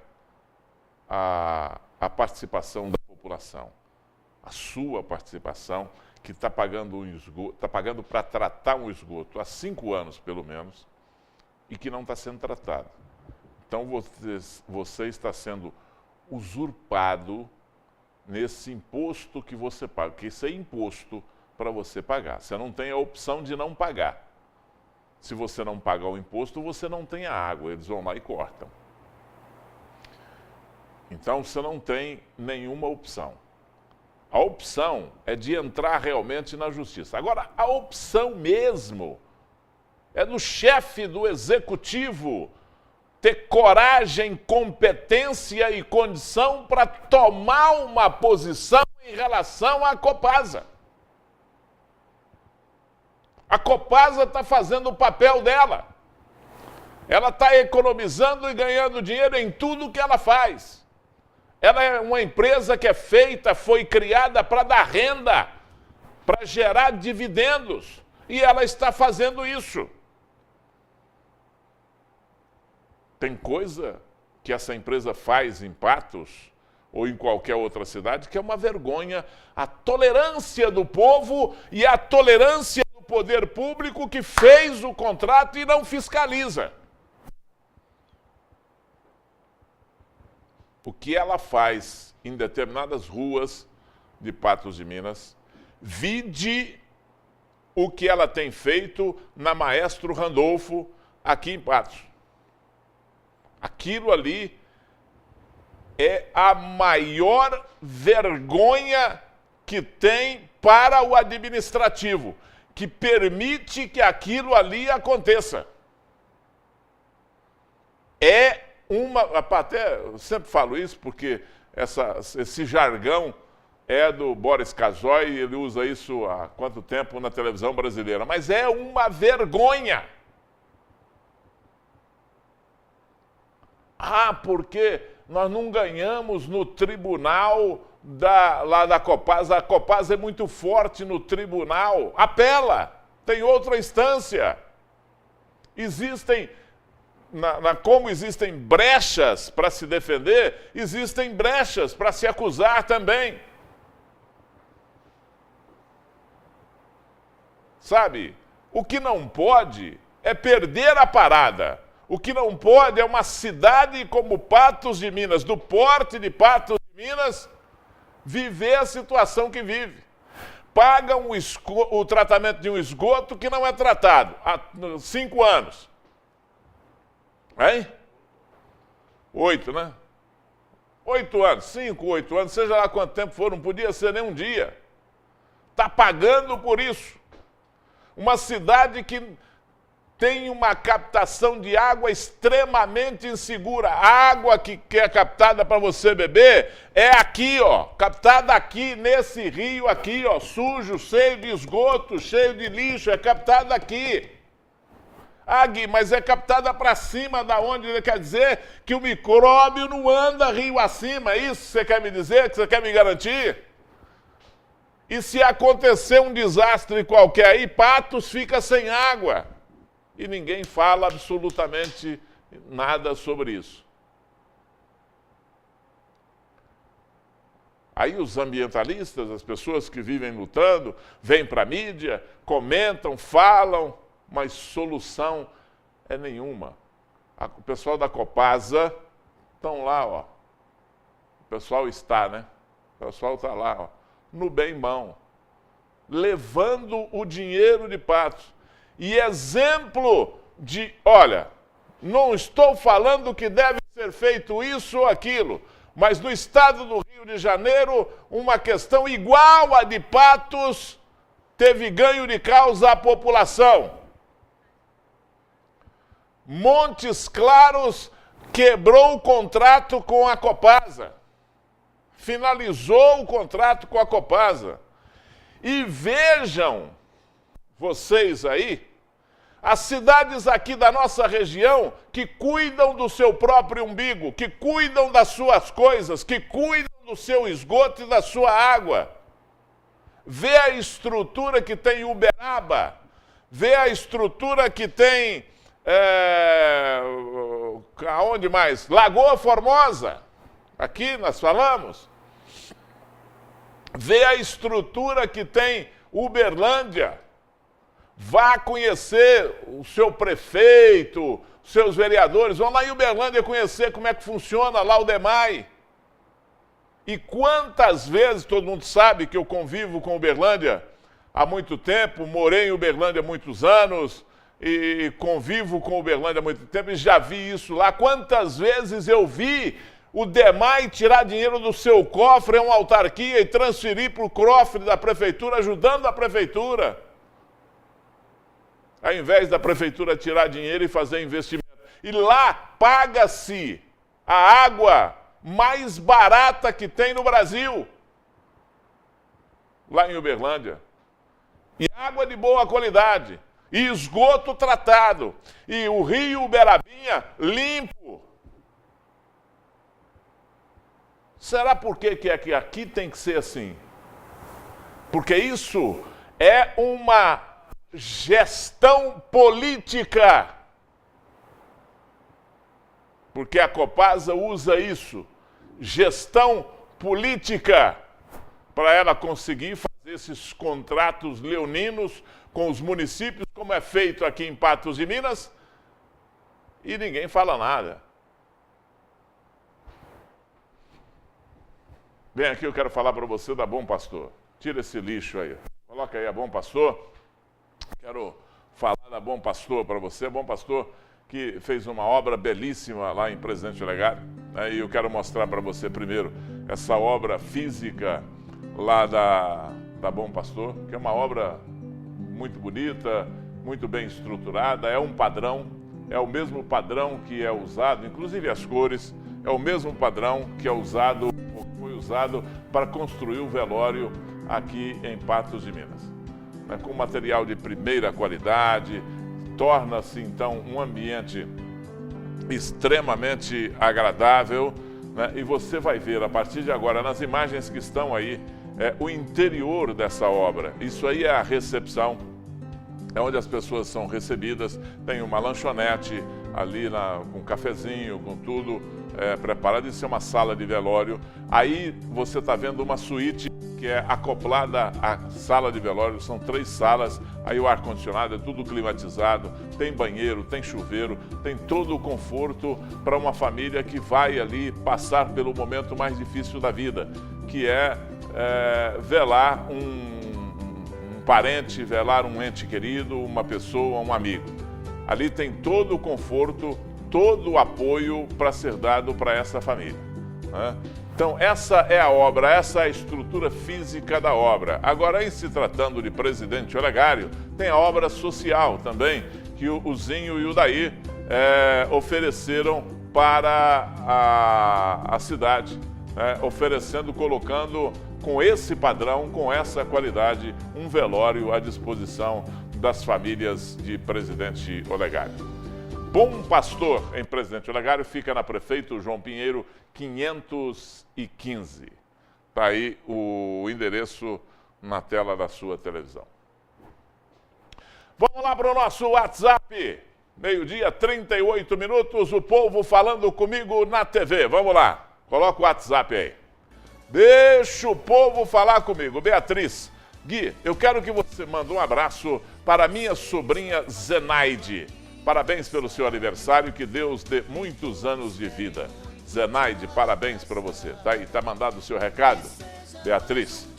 a participação da população, a sua participação, que está pagando para tratar um esgoto há 5 anos, pelo menos, e que não está sendo tratado. Então, você está sendo usurpado nesse imposto que você paga, porque isso é imposto para você pagar. Você não tem a opção de não pagar. Se você não paga o imposto, você não tem a água, eles vão lá e cortam. Então, você não tem nenhuma opção. A opção é de entrar realmente na justiça. Agora, a opção mesmo é do chefe do executivo ter coragem, competência e condição para tomar uma posição em relação à Copasa. A Copasa está fazendo o papel dela. Ela está economizando e ganhando dinheiro em tudo que ela faz. Ela é uma empresa que foi criada para dar renda, para gerar dividendos. E ela está fazendo isso. Tem coisa que essa empresa faz em Patos ou em qualquer outra cidade que é uma vergonha. A tolerância do povo e a tolerância do poder público que fez o contrato e não fiscaliza. O que ela faz em determinadas ruas de Patos de Minas, vide o que ela tem feito na Maestro Randolfo, aqui em Patos. Aquilo ali é a maior vergonha que tem para o administrativo, que permite que aquilo ali aconteça. Até eu sempre falo isso porque esse jargão é do Boris Casoy, ele usa isso há quanto tempo na televisão brasileira, mas é uma vergonha. Porque nós não ganhamos no tribunal lá da Copasa. A Copasa é muito forte no tribunal. Apela, tem outra instância. Como existem brechas para se defender, existem brechas para se acusar também. Sabe, o que não pode é perder a parada. O que não pode é uma cidade como Patos de Minas, do porte de Patos de Minas, viver a situação que vive. Pagam o tratamento de um esgoto que não é tratado há 5 anos. Hein? 8, né? 8 anos, 5, 8 anos, seja lá quanto tempo for, não podia ser nem um dia. Está pagando por isso. Uma cidade que tem uma captação de água extremamente insegura. A água que é captada para você beber é aqui, ó, captada aqui, nesse rio aqui, ó, sujo, cheio de esgoto, cheio de lixo, é captada aqui. Gui, mas é captada para cima da onde? Quer dizer que o micróbio não anda rio acima, é isso que você quer me dizer, que você quer me garantir? E se acontecer um desastre qualquer aí, Patos fica sem água. E ninguém fala absolutamente nada sobre isso. Aí os ambientalistas, as pessoas que vivem lutando, vêm para a mídia, comentam, falam, mas solução é nenhuma. O pessoal da Copasa estão lá, ó. O pessoal está, né? O pessoal está lá, ó, no bem bom, levando o dinheiro de Patos. E exemplo de, olha, não estou falando que deve ser feito isso ou aquilo, mas no estado do Rio de Janeiro, uma questão igual à de Patos teve ganho de causa à população. Montes Claros quebrou o contrato com a Copasa. Finalizou o contrato com a Copasa. E vejam, vocês aí, as cidades aqui da nossa região que cuidam do seu próprio umbigo, que cuidam das suas coisas, que cuidam do seu esgoto e da sua água. Vê a estrutura que tem Uberaba, vê a estrutura que tem, aonde mais? Lagoa Formosa, aqui nós falamos. Vê a estrutura que tem Uberlândia. Vá conhecer o seu prefeito, os seus vereadores. Vão lá em Uberlândia conhecer como é que funciona lá o DEMAI. E quantas vezes, todo mundo sabe que eu convivo com Uberlândia há muito tempo, morei em Uberlândia há muitos anos e convivo com Uberlândia há muito tempo e já vi isso lá. Quantas vezes eu vi o DEMAI tirar dinheiro do seu cofre, é uma autarquia, e transferir para o cofre da prefeitura, ajudando a prefeitura. Ao invés da prefeitura tirar dinheiro e fazer investimento. E lá paga-se a água mais barata que tem no Brasil. Lá em Uberlândia. E água de boa qualidade. E esgoto tratado. E o rio Uberabinha limpo. Será por que que aqui tem que ser assim? Porque isso é uma gestão política. Porque a Copasa usa isso, gestão política, para ela conseguir fazer esses contratos leoninos com os municípios, como é feito aqui em Patos de Minas, e ninguém fala nada. Vem aqui, eu quero falar para você da Bom Pastor. Tira esse lixo aí. Coloca aí a Bom Pastor. Quero falar da Bom Pastor para você. Bom Pastor que fez uma obra belíssima lá em Presidente Olegário, né? E eu quero mostrar para você primeiro essa obra física lá da Bom Pastor, que é uma obra muito bonita, muito bem estruturada, é um padrão, é o mesmo padrão que é usado, inclusive as cores, é o mesmo padrão que é usado, foi usado para construir o velório aqui em Patos de Minas. Com material de primeira qualidade, torna-se então um ambiente extremamente agradável, né? E você vai ver a partir de agora nas imagens que estão aí o interior dessa obra. Isso aí é a recepção, é onde as pessoas são recebidas. Tem uma lanchonete ali com um cafezinho, com tudo preparado. Isso é uma sala de velório. Aí você está vendo uma suíte que é acoplada à sala de velório. São 3 salas, aí o ar-condicionado é tudo climatizado, tem banheiro, tem chuveiro, tem todo o conforto para uma família que vai ali passar pelo momento mais difícil da vida, que é velar um parente, velar um ente querido, uma pessoa, um amigo. Ali tem todo o conforto, todo o apoio para ser dado para essa família, né? Então, essa é a obra, essa é a estrutura física da obra. Agora, em se tratando de Presidente Olegário, tem a obra social também, que o Zinho e o Daí ofereceram para a cidade, né? Oferecendo, colocando com esse padrão, com essa qualidade, um velório à disposição das famílias de Presidente Olegário. Bom Pastor, em Presidente Olegário, fica na Prefeito João Pinheiro, 515. Está aí o endereço na tela da sua televisão. Vamos lá para o nosso WhatsApp. Meio-dia, 38 minutos, o povo falando comigo na TV. Vamos lá, coloca o WhatsApp aí. Deixa o povo falar comigo. Beatriz, Gui, eu quero que você mande um abraço para minha sobrinha Zenaide. Parabéns pelo seu aniversário, que Deus dê muitos anos de vida. Zenaide, parabéns para você. Tá aí, tá mandado o seu recado, Beatriz.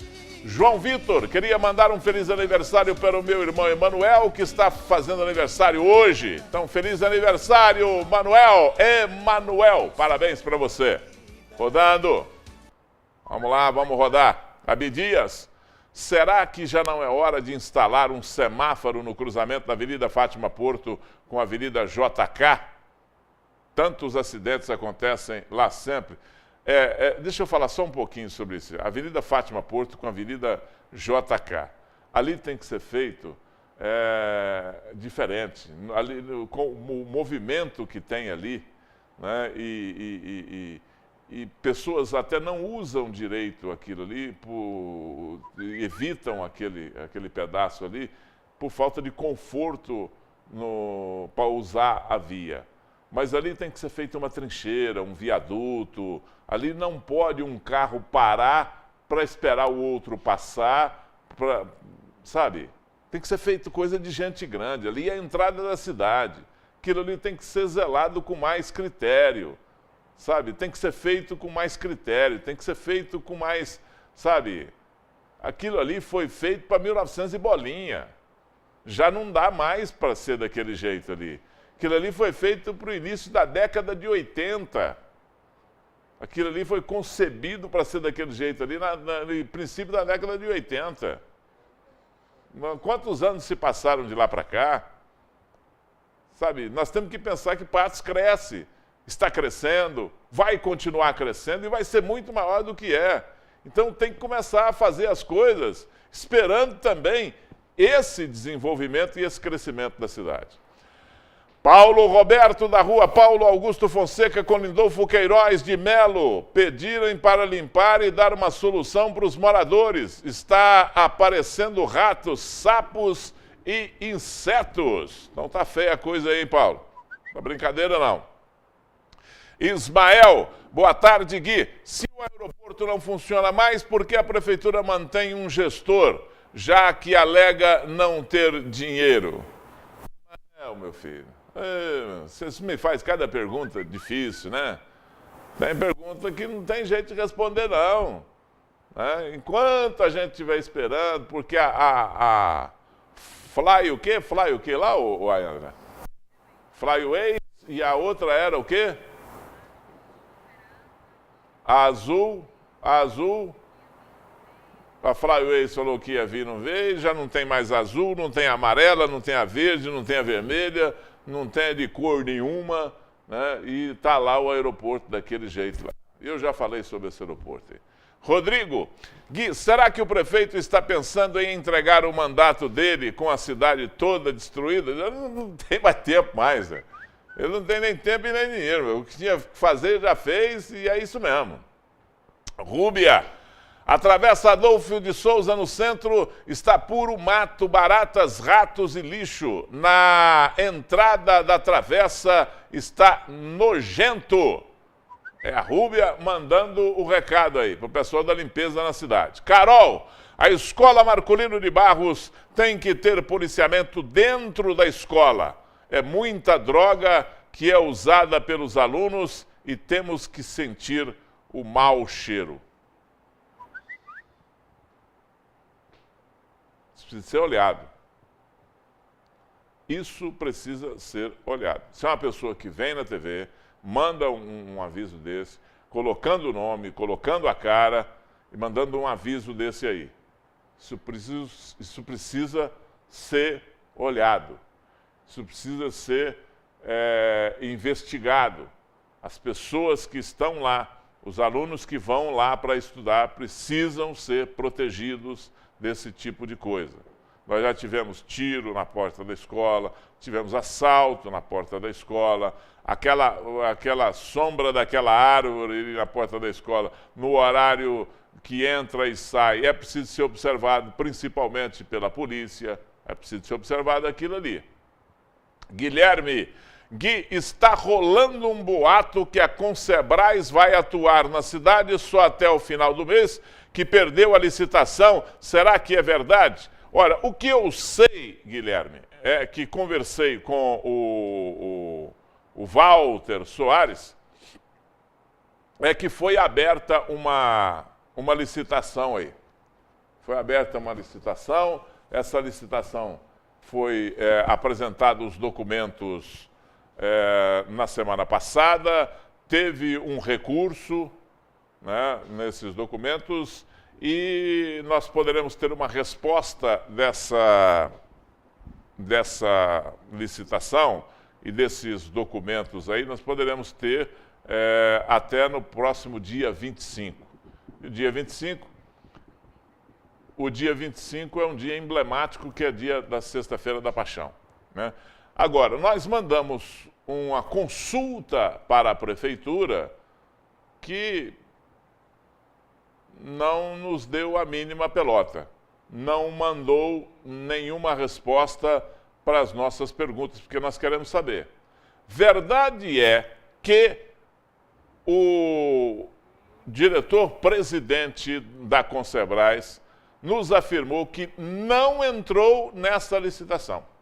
João Vitor, queria mandar um feliz aniversário para o meu irmão Emanuel, que está fazendo aniversário hoje. Então, feliz aniversário, Manuel. Emanuel, parabéns para você. Rodando. Vamos lá, vamos rodar. Abdias, será que já não é hora de instalar um semáforo no cruzamento da Avenida Fátima Porto com a Avenida JK? Tantos acidentes acontecem lá sempre. Deixa eu falar só um pouquinho sobre isso. Avenida Fátima Porto com a Avenida JK. Ali tem que ser feito diferente. Ali, com o movimento que tem ali, né? E pessoas até não usam direito aquilo ali, evitam aquele pedaço ali por falta de conforto para usar a via. Mas ali tem que ser feita uma trincheira, um viaduto. Ali não pode um carro parar para esperar o outro passar, sabe? Tem que ser feito coisa de gente grande. Ali é a entrada da cidade. Aquilo ali tem que ser zelado com mais critério, sabe? Tem que ser feito com mais critério, tem que ser feito com mais, sabe? Aquilo ali foi feito para 1900 e bolinha. Já não dá mais para ser daquele jeito ali. Aquilo ali foi feito para o início da década de 80. Aquilo ali foi concebido para ser daquele jeito ali no princípio da década de 80. Quantos anos se passaram de lá para cá? Sabe, nós temos que pensar que Patos cresce, está crescendo, vai continuar crescendo e vai ser muito maior do que é. Então tem que começar a fazer as coisas esperando também esse desenvolvimento e esse crescimento da cidade. Paulo Roberto da rua Paulo Augusto Fonseca com Lindolfo Queiroz de Melo pediram para limpar e dar uma solução para os moradores. Está aparecendo ratos, sapos e insetos. Não tá feia a coisa aí, Paulo. Não é brincadeira, não. Ismael, boa tarde, Gui. Se o aeroporto não funciona mais, por que a prefeitura mantém um gestor, já que alega não ter dinheiro? Meu filho. Você me faz cada pergunta difícil, né? Tem pergunta que não tem jeito de responder, não. Né? Enquanto a gente estiver esperando, porque a Fly o quê? Fly o quê lá, o Ayana? Flyway e a outra era o quê? A azul. A Flyway falou que ia vir, não veio, já não tem mais azul, não tem a amarela, não tem a verde, não tem a vermelha, não tem de cor nenhuma, né? E está lá o aeroporto daquele jeito lá. Eu já falei sobre esse aeroporto aí. Rodrigo, Gui, será que o prefeito está pensando em entregar o mandato dele com a cidade toda destruída? Ele não tem mais tempo mais, né? Ele não tem nem tempo e nem dinheiro. O que tinha que fazer já fez e é isso mesmo. Rúbia, a Travessa Adolfo de Souza, no centro, está puro mato, baratas, ratos e lixo. Na entrada da travessa está nojento. É a Rúbia mandando o recado aí para o pessoal da limpeza na cidade. Carol, a escola Marcolino de Barros tem que ter policiamento dentro da escola. É muita droga que é usada pelos alunos e temos que sentir o mau cheiro. Isso precisa ser olhado. Isso precisa ser olhado. Se é uma pessoa que vem na TV, manda um aviso desse, colocando o nome, colocando a cara e mandando um aviso desse aí. Isso precisa ser olhado. Isso precisa ser investigado. As pessoas que estão lá, os alunos que vão lá para estudar, precisam ser protegidos desse tipo de coisa. Nós já tivemos tiro na porta da escola, tivemos assalto na porta da escola, aquela sombra daquela árvore na porta da escola, no horário que entra e sai, é preciso ser observado, principalmente pela polícia, é preciso ser observado aquilo ali. Guilherme, Gui, está rolando um boato que a Consebras vai atuar na cidade só até o final do mês, que perdeu a licitação. Será que é verdade? Olha, o que eu sei, Guilherme, é que conversei com o Walter Soares, é que foi aberta uma licitação aí. Foi aberta uma licitação, essa licitação foi apresentados os documentos na semana passada, teve um recurso, né, nesses documentos, e nós poderemos ter uma resposta dessa licitação e desses documentos aí, nós poderemos ter até no próximo dia 25. O dia 25 é um dia emblemático, que é dia da Sexta-feira da Paixão, né? Agora, nós mandamos uma consulta para a prefeitura que não nos deu a mínima pelota, não mandou nenhuma resposta para as nossas perguntas, porque nós queremos saber. Verdade é que o diretor-presidente da Consebras nos afirmou que não entrou nessa licitação.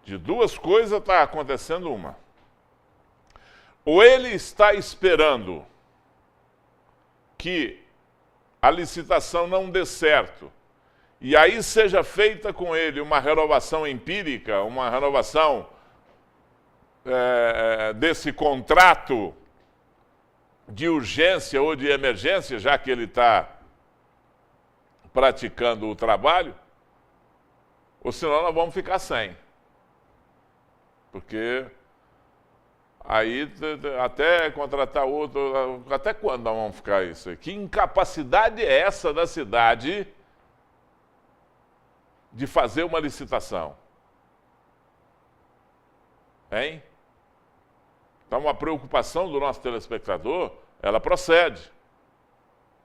De duas coisas está acontecendo uma. Ou ele está esperando que a licitação não dê certo, e aí seja feita com ele uma renovação empírica, uma renovação desse contrato de urgência ou de emergência, já que ele está praticando o trabalho, ou senão nós vamos ficar sem. Porque aí até contratar outro, até quando nós vamos ficar isso aí? Que incapacidade é essa da cidade de fazer uma licitação? Hein? Então, uma preocupação do nosso telespectador, ela procede.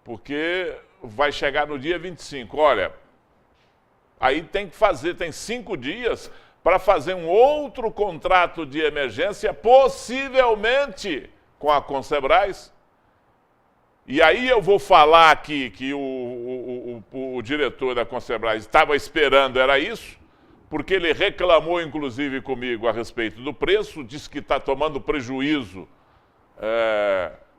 Porque vai chegar no dia 25. Olha, aí tem que fazer, tem 5 dias para fazer um outro contrato de emergência, possivelmente com a Consebras. E aí eu vou falar aqui que o diretor da Consebras estava esperando, era isso, porque ele reclamou, inclusive, comigo a respeito do preço, disse que está tomando prejuízo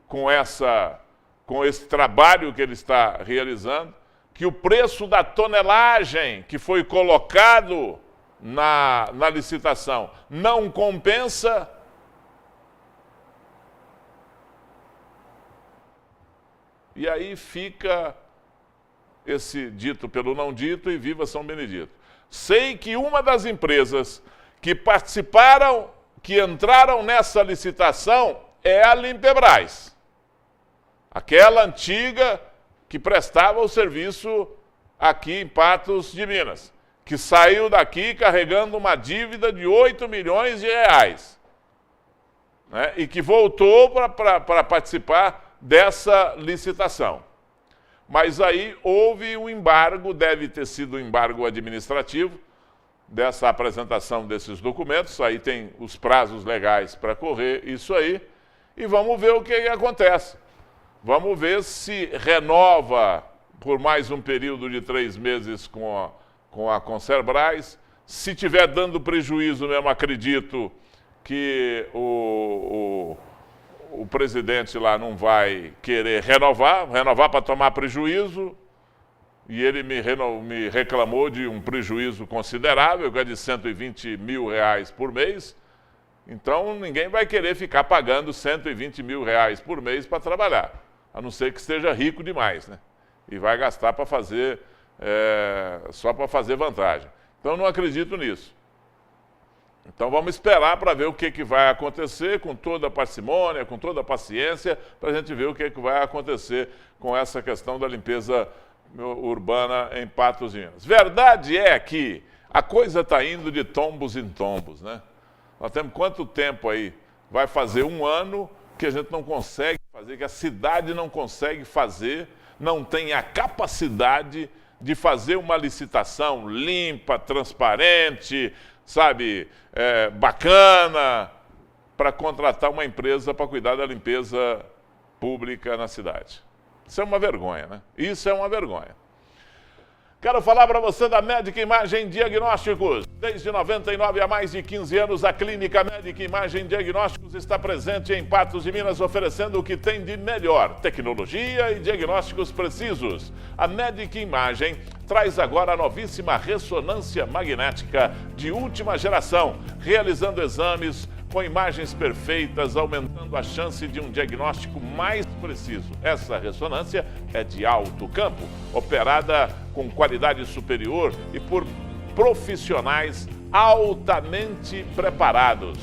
com esse trabalho que ele está realizando, que o preço da tonelagem que foi colocado na licitação não compensa. E aí fica esse dito pelo não dito e viva São Benedito. Sei que uma das empresas que participaram, que entraram nessa licitação, é a Limpebras. Aquela antiga que prestava o serviço aqui em Patos de Minas, que saiu daqui carregando uma dívida de 8 milhões de reais, né? E que voltou para participar dessa licitação. Mas aí houve um embargo, deve ter sido um embargo administrativo, dessa apresentação desses documentos, aí tem os prazos legais para correr isso aí, e vamos ver o que acontece. Vamos ver se renova por mais um período de 3 meses com a Consebras. Se tiver dando prejuízo mesmo, acredito que o presidente lá não vai querer renovar para tomar prejuízo, e ele me reclamou de um prejuízo considerável, que é de 120 mil reais por mês. Então ninguém vai querer ficar pagando 120 mil reais por mês para trabalhar, a não ser que esteja rico demais, né? E vai gastar para fazer, só para fazer vantagem. Então não acredito nisso. Então vamos esperar para ver o que vai acontecer, com toda a parcimônia, com toda a paciência, para a gente ver o que vai acontecer com essa questão da limpeza urbana em Patos de Minas. Verdade é que a coisa está indo de tombos em tombos, né? Nós temos quanto tempo aí? Vai fazer um ano que a gente não consegue fazer, que a cidade não consegue fazer, não tem a capacidade de fazer uma licitação limpa, transparente, sabe, bacana, para contratar uma empresa para cuidar da limpeza pública na cidade. Isso é uma vergonha, né? Isso é uma vergonha. Quero falar para você da Médica Imagem Diagnósticos. Desde 99, há mais de 15 anos, a Clínica Médica Imagem Diagnósticos está presente em Patos de Minas, oferecendo o que tem de melhor: tecnologia e diagnósticos precisos. A Médica Imagem traz agora a novíssima ressonância magnética de última geração, realizando exames com imagens perfeitas, aumentando a chance de um diagnóstico mais preciso. Essa ressonância é de alto campo, operada com qualidade superior e por profissionais altamente preparados.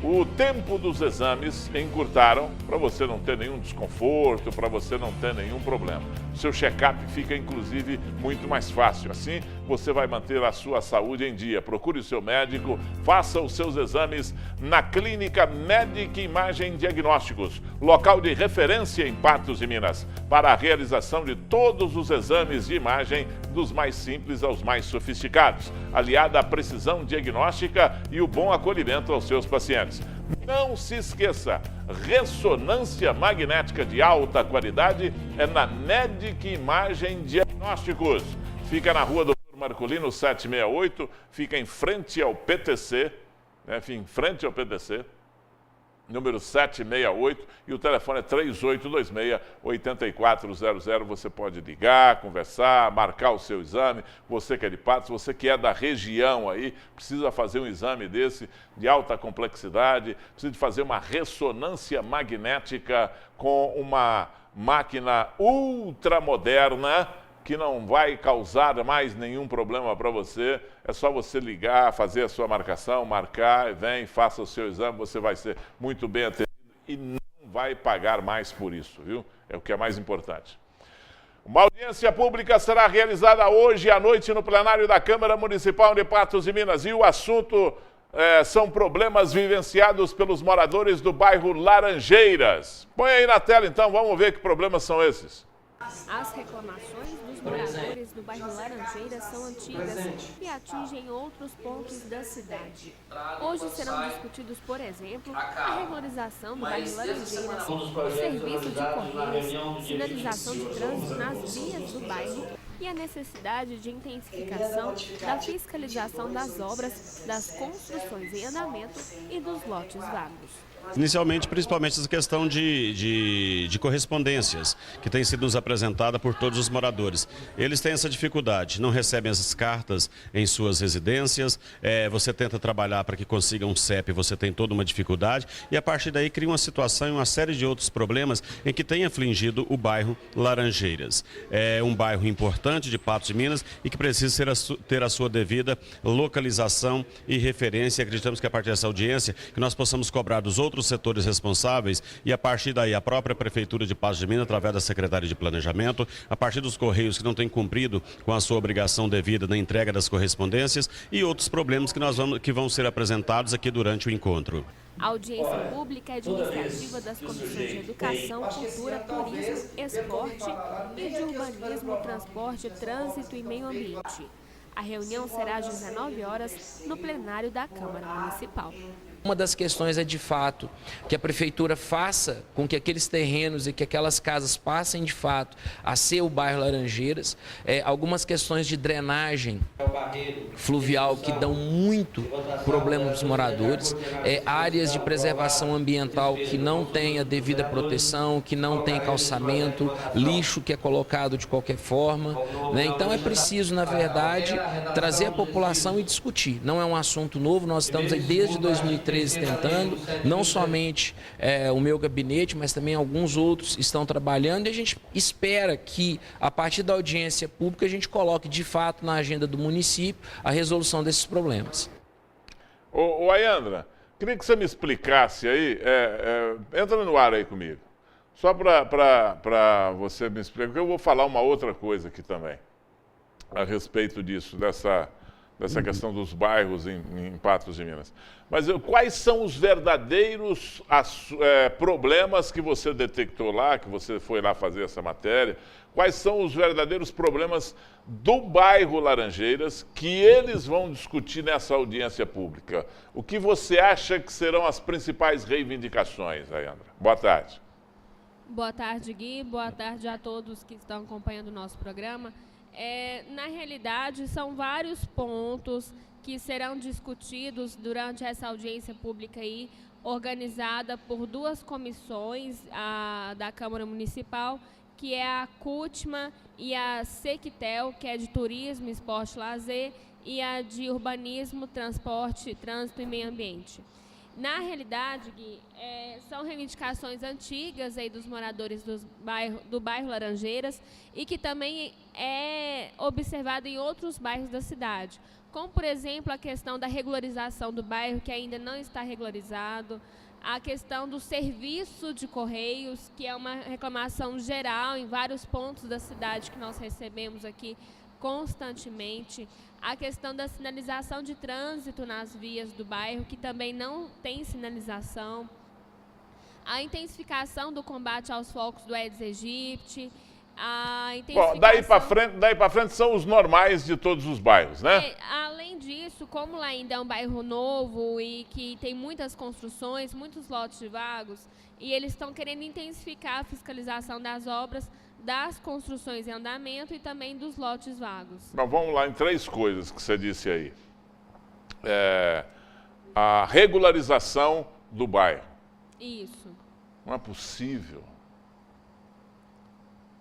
O tempo dos exames encurtaram para você não ter nenhum desconforto, para você não ter nenhum problema. O seu check-up fica, inclusive, muito mais fácil. Assim, você vai manter a sua saúde em dia. Procure o seu médico, faça os seus exames na Clínica Médica Imagem Diagnósticos, local de referência em Patos de Minas, para a realização de todos os exames de imagem, dos mais simples aos mais sofisticados, aliada à precisão diagnóstica e o bom acolhimento aos seus pacientes. Não se esqueça, ressonância magnética de alta qualidade é na Médica Imagem Diagnósticos. Fica na rua Dr. Marcolino 768, fica em frente ao PTC, em frente ao PTC, número 768, e o telefone é 3826-8400. Você pode ligar, conversar, marcar o seu exame. Você que é de Patos, você que é da região aí, precisa fazer um exame desse de alta complexidade, precisa fazer uma ressonância magnética com uma máquina ultramoderna que não vai causar mais nenhum problema para você. É só você ligar, fazer a sua marcação, marcar, vem, faça o seu exame, você vai ser muito bem atendido e não vai pagar mais por isso, viu? É o que é mais importante. Uma audiência pública será realizada hoje à noite no plenário da Câmara Municipal de Patos de Minas e o assunto são problemas vivenciados pelos moradores do bairro Laranjeiras. Põe aí na tela então, vamos ver que problemas são esses. As reclamações dos moradores do bairro Laranjeiras são antigas e atingem outros pontos da cidade. Hoje serão discutidos, por exemplo, a regularização do bairro Laranjeiras, o serviço de correios, sinalização de trânsito nas vias do bairro e a necessidade de intensificação da fiscalização das obras, das construções em andamento e dos lotes vagos. Inicialmente, principalmente essa questão de correspondências, que tem sido nos apresentada por todos os moradores. Eles têm essa dificuldade, não recebem essas cartas em suas residências, você tenta trabalhar para que consiga um CEP, você tem toda uma dificuldade, e a partir daí cria uma situação e uma série de outros problemas em que tem afligido o bairro Laranjeiras. É um bairro importante de Patos de Minas e que precisa ter a sua devida localização e referência. Acreditamos que a partir dessa audiência, que nós possamos cobrar dos outros setores responsáveis e a partir daí a própria Prefeitura de Patos de Minas, através da Secretaria de Planejamento, a partir dos Correios que não têm cumprido com a sua obrigação devida na entrega das correspondências e outros problemas que vão ser apresentados aqui durante o encontro. A audiência pública é de iniciativa das comissões de Educação, Cultura, Turismo, Esporte e de Urbanismo, Transporte, Trânsito e Meio Ambiente. A reunião será às 19 horas no plenário da Câmara Municipal. Uma das questões é, de fato, que a Prefeitura faça com que aqueles terrenos e que aquelas casas passem, de fato, a ser o bairro Laranjeiras. Algumas questões de drenagem fluvial que dão muito problema para os moradores. Áreas de preservação ambiental que não têm a devida proteção, que não tem calçamento, lixo que é colocado de qualquer forma, né? Então é preciso, na verdade, trazer a população e discutir. Não é um assunto novo, nós estamos aí desde 2013 tentando, não somente o meu gabinete, mas também alguns outros estão trabalhando e a gente espera que, a partir da audiência pública, a gente coloque de fato na agenda do município a resolução desses problemas. Ayandra, queria que você me explicasse aí, entra no ar aí comigo, Só para você me explicar, porque eu vou falar uma outra coisa aqui também, a respeito disso, dessa questão dos bairros em Patos de Minas. Mas quais são os verdadeiros problemas que você detectou lá, que você foi lá fazer essa matéria? Quais são os verdadeiros problemas do bairro Laranjeiras que eles vão discutir nessa audiência pública? O que você acha que serão as principais reivindicações, Ayandra? Boa tarde. Boa tarde, Gui. Boa tarde a todos que estão acompanhando o nosso programa. Na realidade, são vários pontos que serão discutidos durante essa audiência pública aí, organizada por duas comissões da Câmara Municipal, que é a CUTMA e a Sequitel, que é de Turismo, Esporte e Lazer, e a de Urbanismo, Transporte, Trânsito e Meio Ambiente. Na realidade, Gui, são reivindicações antigas aí dos moradores do bairro Laranjeiras e que também é observado em outros bairros da cidade, como, por exemplo, a questão da regularização do bairro, que ainda não está regularizado, a questão do serviço de correios, que é uma reclamação geral em vários pontos da cidade que nós recebemos aqui constantemente, a questão da sinalização de trânsito nas vias do bairro, que também não tem sinalização, a intensificação do combate aos focos do Aedes aegypti, a intensificação... Bom, daí para frente são os normais de todos os bairros, né? Além disso, como lá ainda é um bairro novo e que tem muitas construções, muitos lotes de vagos, e eles estão querendo intensificar a fiscalização das obras, das construções em andamento e também dos lotes vagos. Mas vamos lá em três coisas que você disse aí. A regularização do bairro. Isso. Não é possível.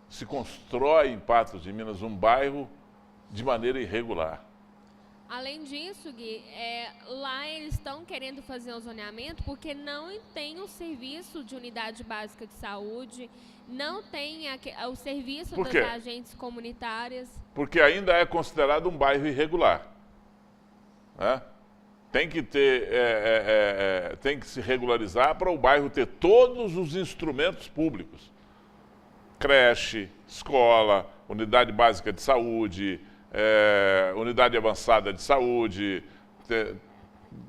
Se constrói em Patos de Minas um bairro de maneira irregular. Além disso, Gui, lá eles estão querendo fazer um zoneamento porque não tem o serviço de unidade básica de saúde, não tem o serviço das agentes comunitárias. Porque ainda é considerado um bairro irregular. Né? Tem que tem que se regularizar para o bairro ter todos os instrumentos públicos. Creche, escola, unidade básica de saúde, unidade avançada de saúde,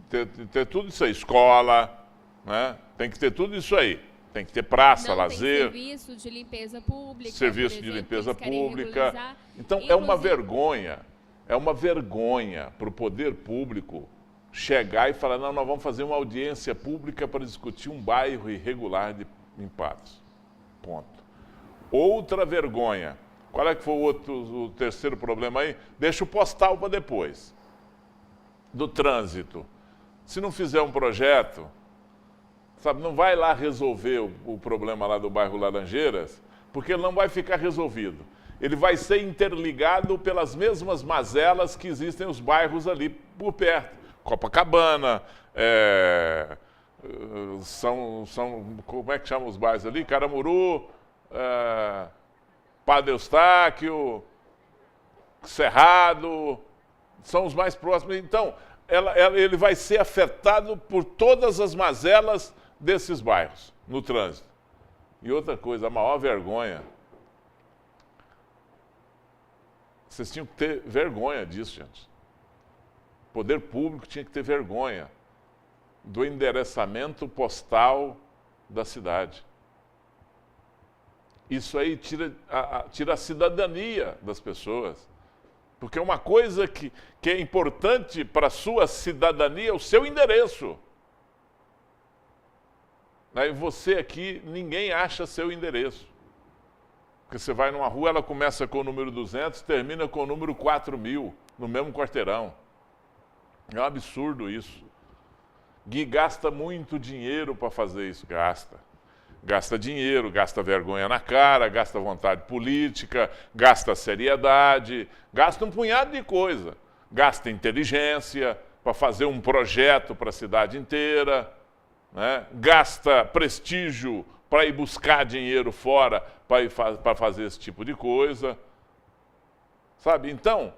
ter tudo isso aí, escola, né? Tem que ter tudo isso aí. Tem que ter praça, lazer. Tem serviço de limpeza pública. Serviço de limpeza pública. Então, é uma vergonha para o poder público chegar e falar, não, nós vamos fazer uma audiência pública para discutir um bairro irregular em Patos. Ponto. Outra vergonha. Qual é que foi o terceiro problema aí? Deixa o postal para depois. Do trânsito. Se não fizer um projeto, sabe, não vai lá resolver o problema lá do bairro Laranjeiras, porque ele não vai ficar resolvido. Ele vai ser interligado pelas mesmas mazelas que existem os bairros ali por perto. Copacabana, como é que chamam os bairros ali? Caramuru, Padre Eustáquio, Cerrado, são os mais próximos. Então, ele vai ser afetado por todas as mazelas desses bairros, no trânsito. E outra coisa, a maior vergonha, vocês tinham que ter vergonha disso, gente. O poder público tinha que ter vergonha do endereçamento postal da cidade. Isso aí tira a cidadania das pessoas. Porque uma coisa que é importante para a sua cidadania é o seu endereço. Aí você aqui, ninguém acha seu endereço. Porque você vai numa rua, ela começa com o número 200, termina com o número 4000, no mesmo quarteirão. É um absurdo isso. Gui gasta muito dinheiro para fazer isso. Gasta dinheiro, gasta vergonha na cara, gasta vontade política, gasta seriedade, gasta um punhado de coisa. Gasta inteligência para fazer um projeto para a cidade inteira, né? Gasta prestígio para ir buscar dinheiro fora para fazer esse tipo de coisa. Sabe? Então,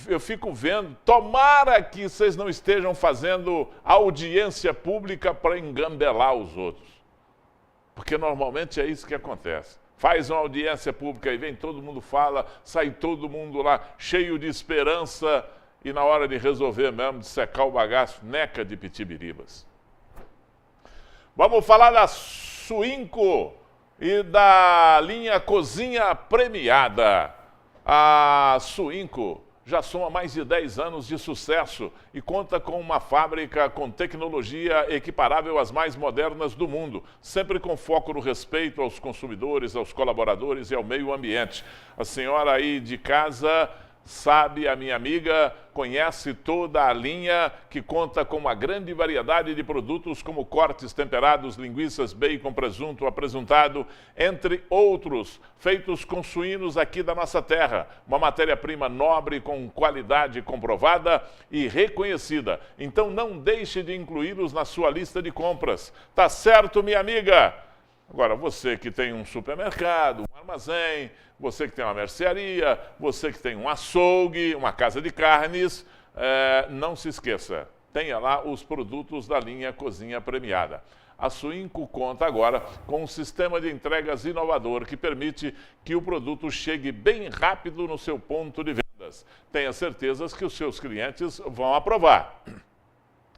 eu fico vendo, tomara que vocês não estejam fazendo audiência pública para engambelar os outros. Porque normalmente é isso que acontece. Faz uma audiência pública e vem todo mundo fala, sai todo mundo lá cheio de esperança e na hora de resolver mesmo, de secar o bagaço, neca de pitibiribas. Vamos falar da Suinco e da linha Cozinha Premiada. A Suinco já soma mais de 10 anos de sucesso e conta com uma fábrica com tecnologia equiparável às mais modernas do mundo, sempre com foco no respeito aos consumidores, aos colaboradores e ao meio ambiente. A senhora aí de casa sabe, a minha amiga, conhece toda a linha que conta com uma grande variedade de produtos como cortes temperados, linguiças, bacon, presunto, apresuntado, entre outros, feitos com suínos aqui da nossa terra. Uma matéria-prima nobre com qualidade comprovada e reconhecida. Então não deixe de incluí-los na sua lista de compras. Tá certo, minha amiga? Agora, você que tem um supermercado, um armazém, você que tem uma mercearia, você que tem um açougue, uma casa de carnes, não se esqueça, tenha lá os produtos da linha Cozinha Premiada. A Suinco conta agora com um sistema de entregas inovador que permite que o produto chegue bem rápido no seu ponto de vendas. Tenha certeza que os seus clientes vão aprovar.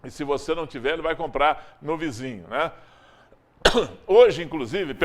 E se você não tiver, ele vai comprar no vizinho, né? Hoje, inclusive,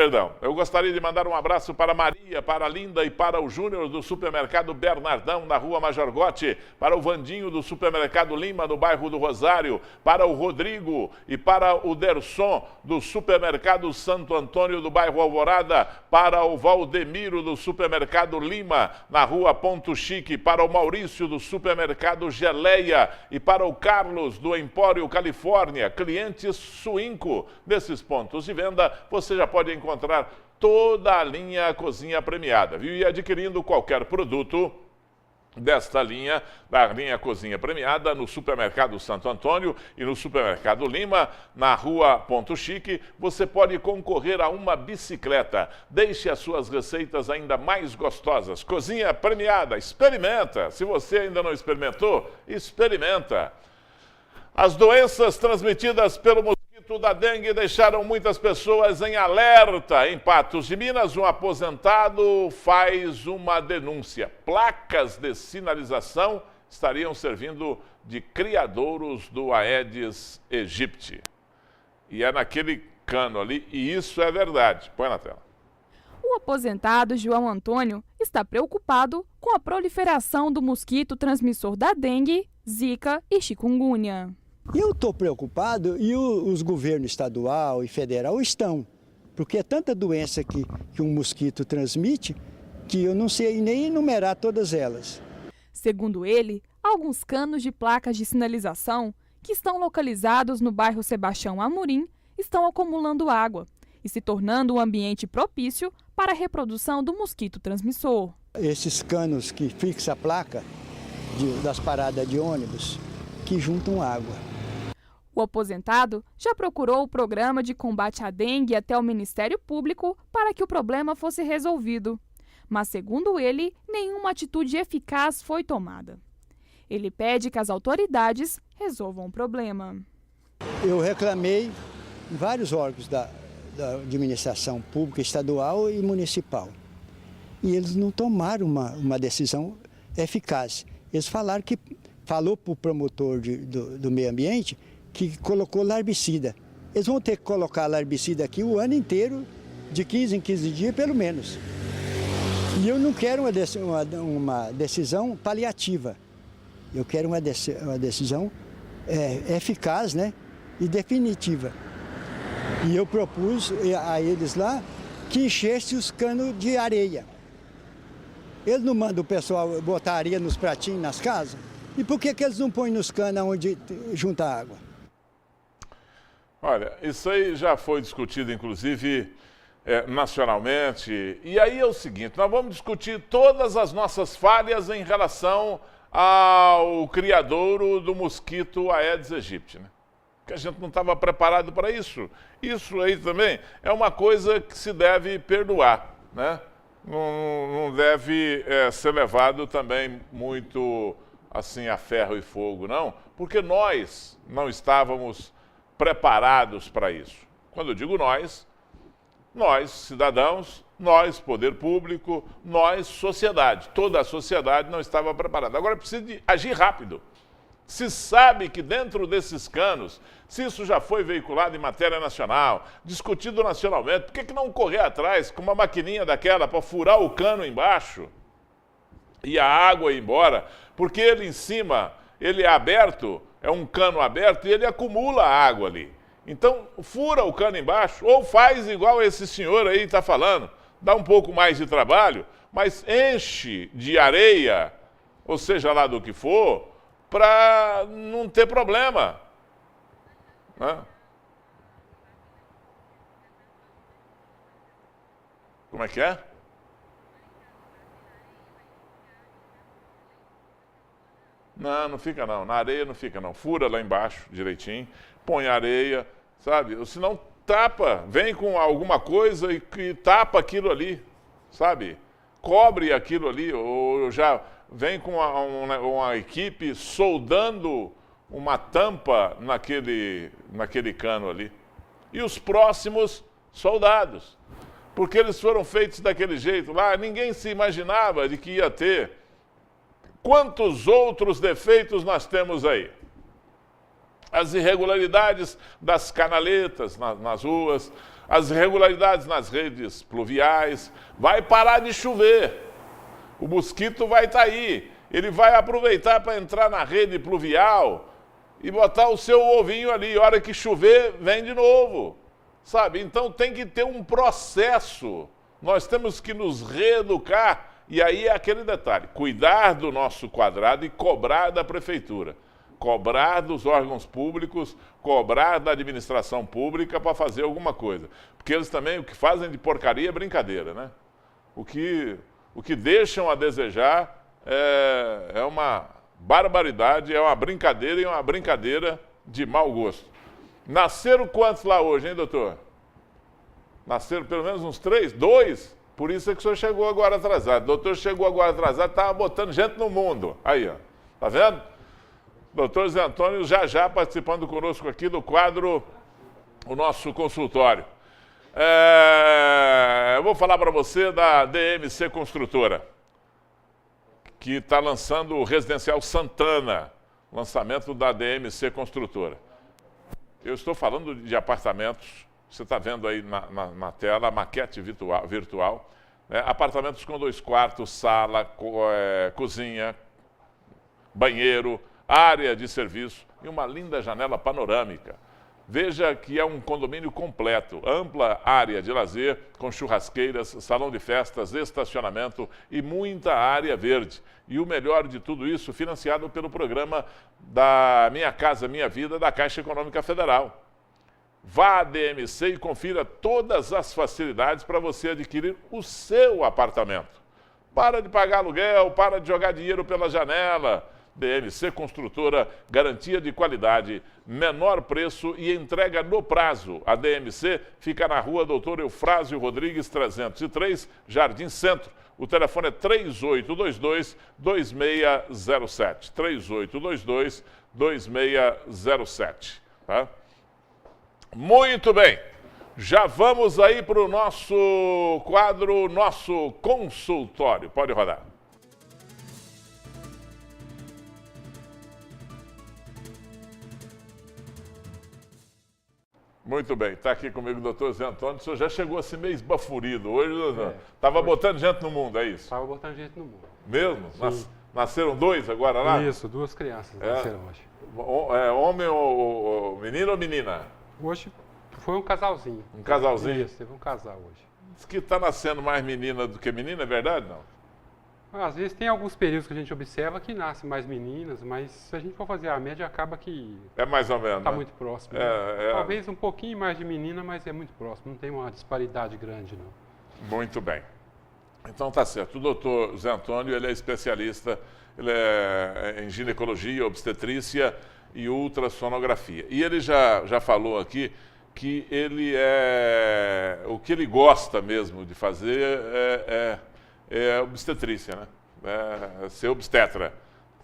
eu gostaria de mandar um abraço para a Maria, para a Linda e para o Júnior do supermercado Bernardão, na rua Major Gotti, para o Vandinho do supermercado Lima, no bairro do Rosário, para o Rodrigo e para o Derson do supermercado Santo Antônio, do bairro Alvorada, para o Valdemiro do supermercado Lima, na rua Ponto Chique, para o Maurício do supermercado Geleia e para o Carlos do Empório Califórnia, clientes Suinco. Nesses pontos de venda, você já pode encontrar toda a linha Cozinha Premiada, viu? E adquirindo qualquer produto desta linha, da linha Cozinha Premiada, no supermercado Santo Antônio e no supermercado Lima, na rua Ponto Chique, você pode concorrer a uma bicicleta. Deixe as suas receitas ainda mais gostosas. Cozinha Premiada, experimenta! Se você ainda não experimentou, experimenta! As doenças transmitidas pelo mosquito da dengue deixaram muitas pessoas em alerta. Em Patos de Minas, um aposentado faz uma denúncia. Placas de sinalização estariam servindo de criadouros do Aedes aegypti. E é naquele cano ali, e isso é verdade. Põe na tela. O aposentado João Antônio está preocupado com a proliferação do mosquito transmissor da dengue, zika e chikungunya. Eu estou preocupado e os governos estadual e federal estão, porque é tanta doença que um mosquito transmite que eu não sei nem enumerar todas elas. Segundo ele, alguns canos de placas de sinalização que estão localizados no bairro Sebastião Amorim estão acumulando água e se tornando um ambiente propício para a reprodução do mosquito transmissor. Esses canos que fixam a placa das paradas de ônibus que juntam água. O aposentado já procurou o programa de combate à dengue até o Ministério Público para que o problema fosse resolvido. Mas, segundo ele, nenhuma atitude eficaz foi tomada. Ele pede que as autoridades resolvam o problema. Eu reclamei em vários órgãos da administração pública, estadual e municipal. E eles não tomaram uma decisão eficaz. Eles falou para o promotor do meio ambiente que colocou larvicida. Eles vão ter que colocar larvicida aqui o ano inteiro, de 15 em 15 dias, pelo menos. E eu não quero uma decisão paliativa. Eu quero uma decisão eficaz, né, e definitiva. E eu propus a eles lá que enchesse os canos de areia. Eles não mandam o pessoal botar areia nos pratinhos nas casas? E por que eles não põem nos canos onde junta água? Olha, isso aí já foi discutido, inclusive, nacionalmente. E aí é o seguinte, nós vamos discutir todas as nossas falhas em relação ao criadouro do mosquito Aedes aegypti, né? Que a gente não estava preparado para isso. Isso aí também é uma coisa que se deve perdoar, né? Não deve ser levado também muito assim a ferro e fogo, não, porque nós não estávamos preparados para isso. Quando eu digo nós, Nós, cidadãos, nós, poder público, nós, sociedade. Toda a sociedade não estava preparada. Agora precisa de agir rápido. Se sabe que dentro desses canos, se isso já foi veiculado em matéria nacional, discutido nacionalmente, por que não correr atrás com uma maquininha daquela para furar o cano embaixo e a água ir embora? Porque ele em cima, ele é aberto, é um cano aberto e ele acumula água ali. Então, fura o cano embaixo ou faz igual esse senhor aí está falando, dá um pouco mais de trabalho, mas enche de areia, ou seja lá do que for, para não ter problema. Né? Como é que é? Não, não fica não. Na areia não fica não. Fura lá embaixo direitinho, põe areia, sabe? Ou senão tapa, vem com alguma coisa e tapa aquilo ali, sabe? Cobre aquilo ali, ou já vem com uma equipe soldando uma tampa naquele cano ali. E os próximos soldados, porque eles foram feitos daquele jeito lá, ninguém se imaginava de que ia ter. Quantos outros defeitos nós temos aí? As irregularidades das canaletas nas ruas, as irregularidades nas redes pluviais, vai parar de chover. O mosquito vai estar aí, ele vai aproveitar para entrar na rede pluvial e botar o seu ovinho ali. A hora que chover, vem de novo, sabe? Então tem que ter um processo, nós temos que nos reeducar. E aí é aquele detalhe, cuidar do nosso quadrado e cobrar da prefeitura, cobrar dos órgãos públicos, cobrar da administração pública para fazer alguma coisa. Porque eles também, o que fazem de porcaria é brincadeira, né? O que deixam a desejar é uma barbaridade, é uma brincadeira e uma brincadeira de mau gosto. Nasceram quantos lá hoje, hein, doutor? Nasceram pelo menos uns 3, 2? Por isso é que o senhor chegou agora atrasado. O doutor chegou agora atrasado, estava botando gente no mundo. Aí, ó. Tá vendo? Doutor Zé Antônio já participando conosco aqui do quadro O Nosso Consultório. Eu vou falar para você da DMC Construtora, que está lançando o Residencial Santana, lançamento da DMC Construtora. Eu estou falando de apartamentos. Você está vendo aí na tela a maquete virtual. Né? Apartamentos com 2 quartos, sala, cozinha, banheiro, área de serviço e uma linda janela panorâmica. Veja que é um condomínio completo, ampla área de lazer, com churrasqueiras, salão de festas, estacionamento e muita área verde. E o melhor de tudo isso, financiado pelo programa da Minha Casa Minha Vida da Caixa Econômica Federal. Vá à DMC e confira todas as facilidades para você adquirir o seu apartamento. Para de pagar aluguel, para de jogar dinheiro pela janela. DMC Construtora, garantia de qualidade, menor preço e entrega no prazo. A DMC fica na rua Doutor Eufrásio Rodrigues 303, Jardim Centro. O telefone é 3822-2607. 3822-2607. Tá? Muito bem, já vamos aí para o nosso quadro, nosso consultório. Pode rodar. Muito bem, está aqui comigo o doutor Zé Antônio. O senhor já chegou assim meio esbaforido hoje, doutor? Estava botando gente no mundo, é isso? Estava botando gente no mundo. Mesmo? Nasceram 2 agora lá? Isso, 2 crianças nasceram hoje. Homem ou menino ou menina? Hoje foi um casalzinho. Um casalzinho? Isso, teve um casal hoje. Diz que está nascendo mais menina do que menina, é verdade não? Às vezes tem alguns períodos que a gente observa que nascem mais meninas, mas se a gente for fazer a média, acaba que... É mais ou menos, está né? muito próximo. Talvez um pouquinho mais de menina, mas é muito próximo. Não tem uma disparidade grande, não. Muito bem. Então tá certo. O doutor Zé Antônio, ele é especialista, ele é em ginecologia, obstetrícia e ultrassonografia. E ele já falou aqui que ele o que ele gosta mesmo de fazer é obstetrícia, né? É ser obstetra.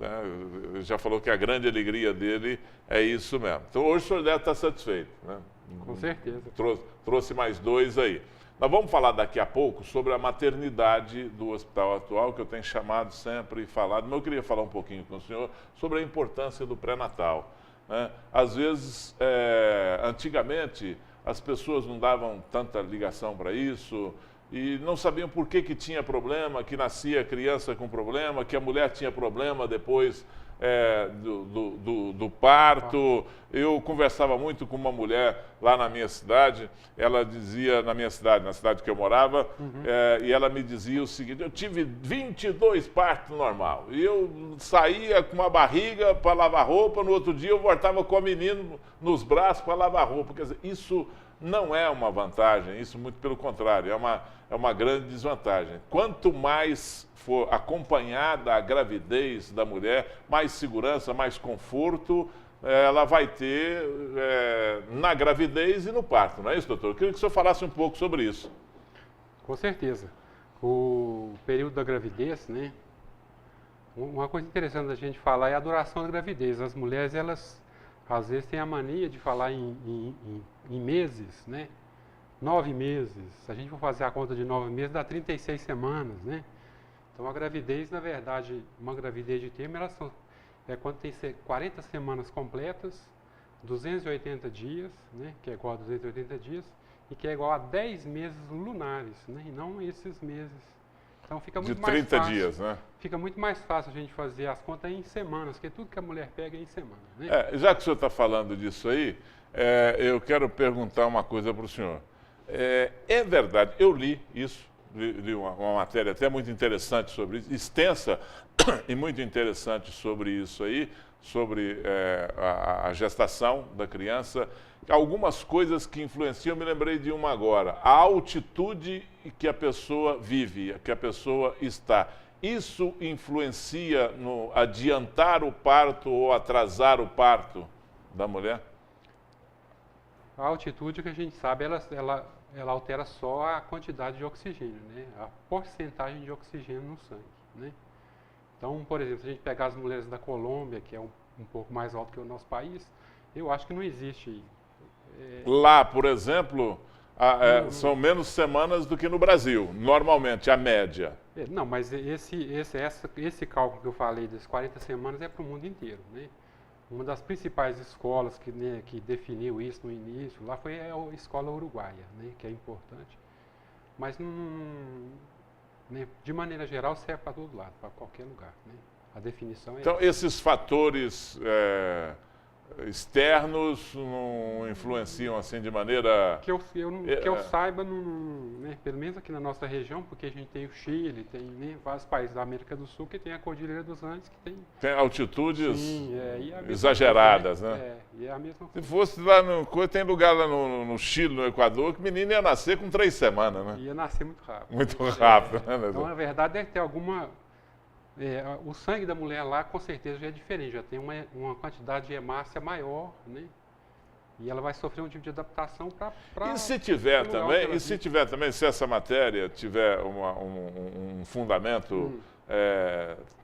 Ele já falou que a grande alegria dele é isso mesmo. Então hoje o senhor deve estar satisfeito, né? Com certeza. Trouxe mais 2 aí. Nós vamos falar daqui a pouco sobre a maternidade do hospital atual, que eu tenho chamado sempre e falado, mas eu queria falar um pouquinho com o senhor sobre a importância do pré-natal, né? Às vezes, antigamente, as pessoas não davam tanta ligação para isso e não sabiam por que tinha problema, que nascia criança com problema, que a mulher tinha problema depois do parto. Eu conversava muito com uma mulher lá na minha cidade, ela dizia, na cidade que eu morava, e ela me dizia o seguinte: eu tive 22 partos normal, e eu saía com uma barriga para lavar roupa, no outro dia eu voltava com a menina nos braços para lavar roupa. Quer dizer, isso não é uma vantagem, isso muito pelo contrário, é uma grande desvantagem. Quanto mais for acompanhada a gravidez da mulher, mais segurança, mais conforto ela vai ter na gravidez e no parto, não é isso, doutor? Eu queria que o senhor falasse um pouco sobre isso. Com certeza. O período da gravidez, né? Uma coisa interessante da gente falar é a duração da gravidez. As mulheres, elas às vezes têm a mania de falar em meses, né? 9 meses. Se a gente for fazer a conta de 9 meses, dá 36 semanas, né? Então, a gravidez, na verdade, uma gravidez de termo, é quando tem 40 semanas completas, 280 dias, né? Que é igual a 280 dias, e que é igual a 10 meses lunares, né? E não esses meses. Então, fica muito mais fácil. De 30 dias, né? Fica muito mais fácil a gente fazer as contas em semanas, porque tudo que a mulher pega é em semana, né? Já que o senhor está falando disso aí, eu quero perguntar uma coisa para o senhor. É verdade, eu li isso, li uma matéria até muito interessante sobre isso, extensa e muito interessante sobre isso aí, sobre a gestação da criança. Algumas coisas que influenciam, me lembrei de uma agora. A altitude que a pessoa vive, que a pessoa está. Isso influencia no adiantar o parto ou atrasar o parto da mulher? A altitude, que a gente sabe, ela altera só a quantidade de oxigênio, né? A porcentagem de oxigênio no sangue, né? Então, por exemplo, se a gente pegar as mulheres da Colômbia, que é um pouco mais alto que o nosso país, eu acho que não existe. Lá, por exemplo, são menos semanas do que no Brasil, normalmente, a média. Não, mas esse cálculo que eu falei das 40 semanas é para o mundo inteiro, né? Uma das principais escolas que definiu isso no início, lá foi a escola uruguaia, né, que é importante. Mas, de maneira geral, serve para todo lado, para qualquer lugar, né? A definição é Então, esses fatores externos não influenciam assim de maneira... Que eu saiba, né, pelo menos aqui na nossa região, porque a gente tem o Chile, tem, né, vários países da América do Sul que tem a Cordilheira dos Andes, que tem altitudes exageradas, coisa, né? E é a mesma coisa. Se fosse lá tem lugar lá no Chile, no Equador, que o menino ia nascer com 3 semanas, né? Ia nascer muito rápido. Muito rápido, né? Então, na verdade, deve ter alguma... o sangue da mulher lá, com certeza, já é diferente, já tem uma quantidade de hemácia maior, né? E ela vai sofrer um tipo de adaptação para... E se tiver também, se essa matéria tiver um fundamento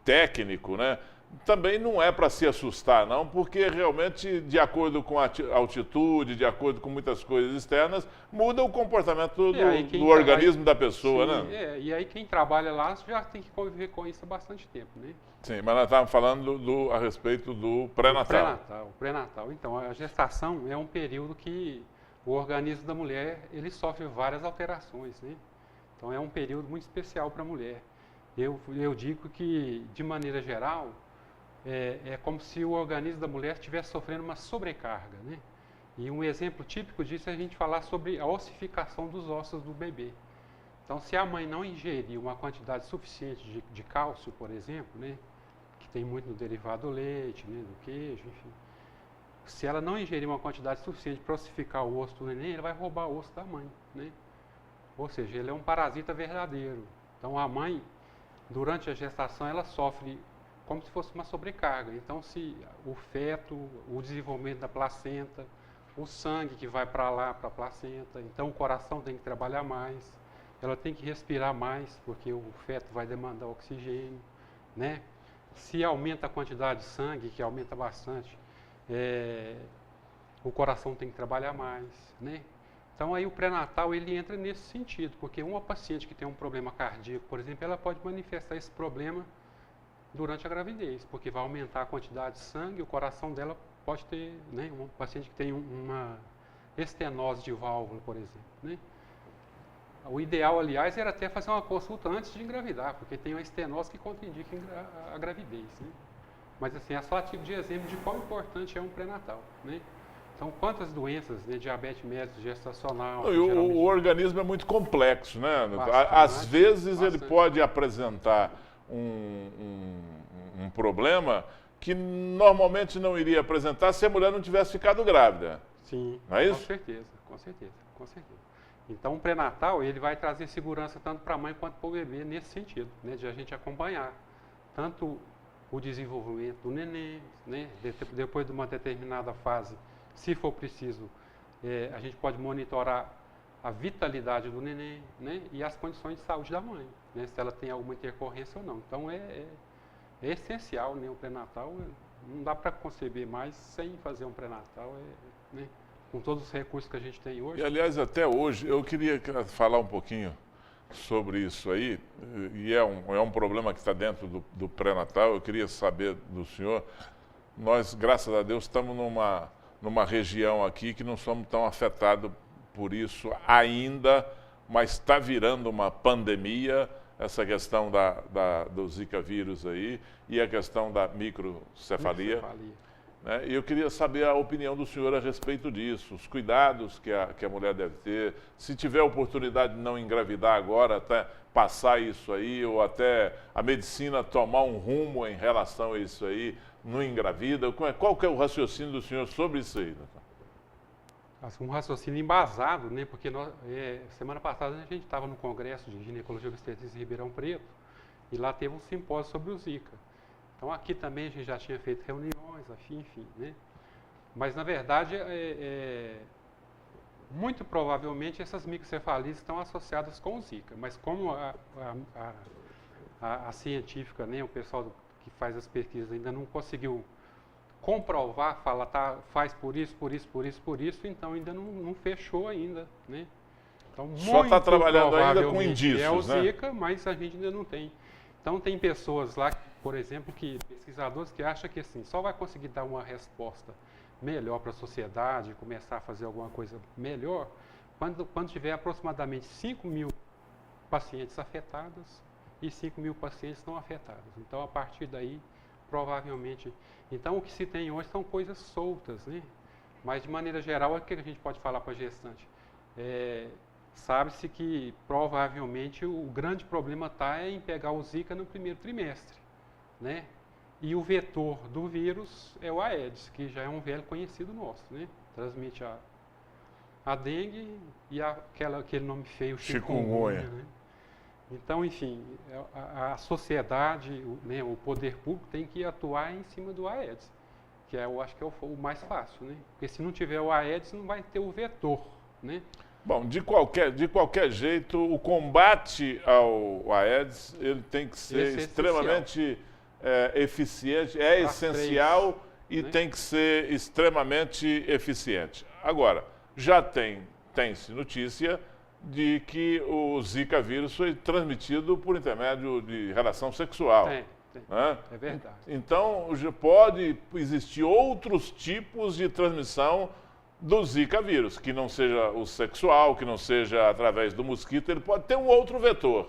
técnico, né? Também não é para se assustar, não, porque realmente, de acordo com a altitude, de acordo com muitas coisas externas, muda o comportamento do organismo da pessoa, né? E aí quem trabalha lá já tem que conviver com isso há bastante tempo, né? Sim, mas nós estávamos falando a respeito do pré-natal. O pré-natal. Então, a gestação é um período que o organismo da mulher, ele sofre várias alterações, né? Então, é um período muito especial para a mulher. Eu digo que, de maneira geral, é como se o organismo da mulher estivesse sofrendo uma sobrecarga, né? E um exemplo típico disso é a gente falar sobre a ossificação dos ossos do bebê. Então, se a mãe não ingerir uma quantidade suficiente de cálcio, por exemplo, né, que tem muito no derivado do leite, né, do queijo, enfim, se ela não ingerir uma quantidade suficiente para ossificar o osso do neném, ele vai roubar o osso da mãe, né? Ou seja, ele é um parasita verdadeiro. Então, a mãe, durante a gestação, ela sofre como se fosse uma sobrecarga. Então, se o feto, o desenvolvimento da placenta, o sangue que vai para lá, para a placenta, então o coração tem que trabalhar mais, ela tem que respirar mais, porque o feto vai demandar oxigênio, né? Se aumenta a quantidade de sangue, que aumenta bastante, o coração tem que trabalhar mais, né? Então aí o pré-natal ele entra nesse sentido, porque uma paciente que tem um problema cardíaco, por exemplo, ela pode manifestar esse problema durante a gravidez, porque vai aumentar a quantidade de sangue, o coração dela pode ter, né, uma paciente que tem uma estenose de válvula, por exemplo, né? O ideal, aliás, era até fazer uma consulta antes de engravidar, porque tem uma estenose que contraindica a gravidez, né? Mas assim, é só tipo de exemplo de quão importante é um pré-natal, né? Então, quantas doenças, né, diabetes mellitus gestacional... O organismo é muito complexo, né? Bastante, Às vezes bastante. ele pode apresentar um problema que normalmente não iria apresentar se a mulher não tivesse ficado grávida. Sim, não é isso? com certeza, com certeza, com certeza. Então, o pré-natal, ele vai trazer segurança tanto para a mãe quanto para o bebê nesse sentido, né, de a gente acompanhar tanto o desenvolvimento do neném, né, depois de uma determinada fase. Se for preciso, a gente pode monitorar a vitalidade do neném, né, e as condições de saúde da mãe, né, se ela tem alguma intercorrência ou não. Então, é essencial, né, o pré-natal. Não dá para conceber mais sem fazer um pré-natal, né, com todos os recursos que a gente tem hoje. E, aliás, até hoje, eu queria falar um pouquinho sobre isso aí, e é um problema que está dentro do pré-natal. Eu queria saber do senhor. Nós, graças a Deus, estamos numa região aqui que não somos tão afetados por isso ainda, mas está virando uma pandemia, essa questão do Zika vírus aí, e a questão da microcefalia. Né? E eu queria saber a opinião do senhor a respeito disso, os cuidados que a mulher deve ter, se tiver oportunidade de não engravidar agora, até passar isso aí, ou até a medicina tomar um rumo em relação a isso aí, não engravida. Qual que é o raciocínio do senhor sobre isso aí, doutor? Um raciocínio embasado, né? Porque semana passada a gente estava no Congresso de Ginecologia e Obstetrícia em Ribeirão Preto, e lá teve um simpósio sobre o Zika. Então aqui também a gente já tinha feito reuniões, enfim, né? Mas na verdade, muito provavelmente essas microcefalias estão associadas com o Zika, mas como a científica, né, o pessoal que faz as pesquisas ainda não conseguiu comprovar, faz por isso, então ainda não fechou ainda, né? Então, só está trabalhando ainda com provavelmente indícios, é o né? Zika, mas a gente ainda não tem. Então tem pessoas lá, por exemplo, pesquisadores que acham que assim, só vai conseguir dar uma resposta melhor para a sociedade, começar a fazer alguma coisa melhor, quando tiver aproximadamente 5 mil pacientes afetados e 5 mil pacientes não afetados. Então, a partir daí, provavelmente... Então, o que se tem hoje são coisas soltas, né? Mas, de maneira geral, o que a gente pode falar para a gestante? Sabe-se que, provavelmente, o grande problema está em pegar o Zika no primeiro trimestre, né? E o vetor do vírus é o Aedes, que já é um velho conhecido nosso, né? Transmite a dengue e aquele nome feio, chikungunya, né? Então, enfim, a sociedade, né, o poder público tem que atuar em cima do Aedes, que eu acho que é o mais fácil, né? Porque se não tiver o Aedes, não vai ter o vetor, né? Bom, de qualquer jeito, o combate ao Aedes, ele tem que ser extremamente eficiente, essencial e né? Tem que ser extremamente eficiente. Agora, já tem-se notícia de que o Zika vírus foi transmitido por intermédio de relação sexual. Tem. Né? É verdade. Então, pode existir outros tipos de transmissão do Zika vírus, que não seja o sexual, que não seja através do mosquito, ele pode ter um outro vetor.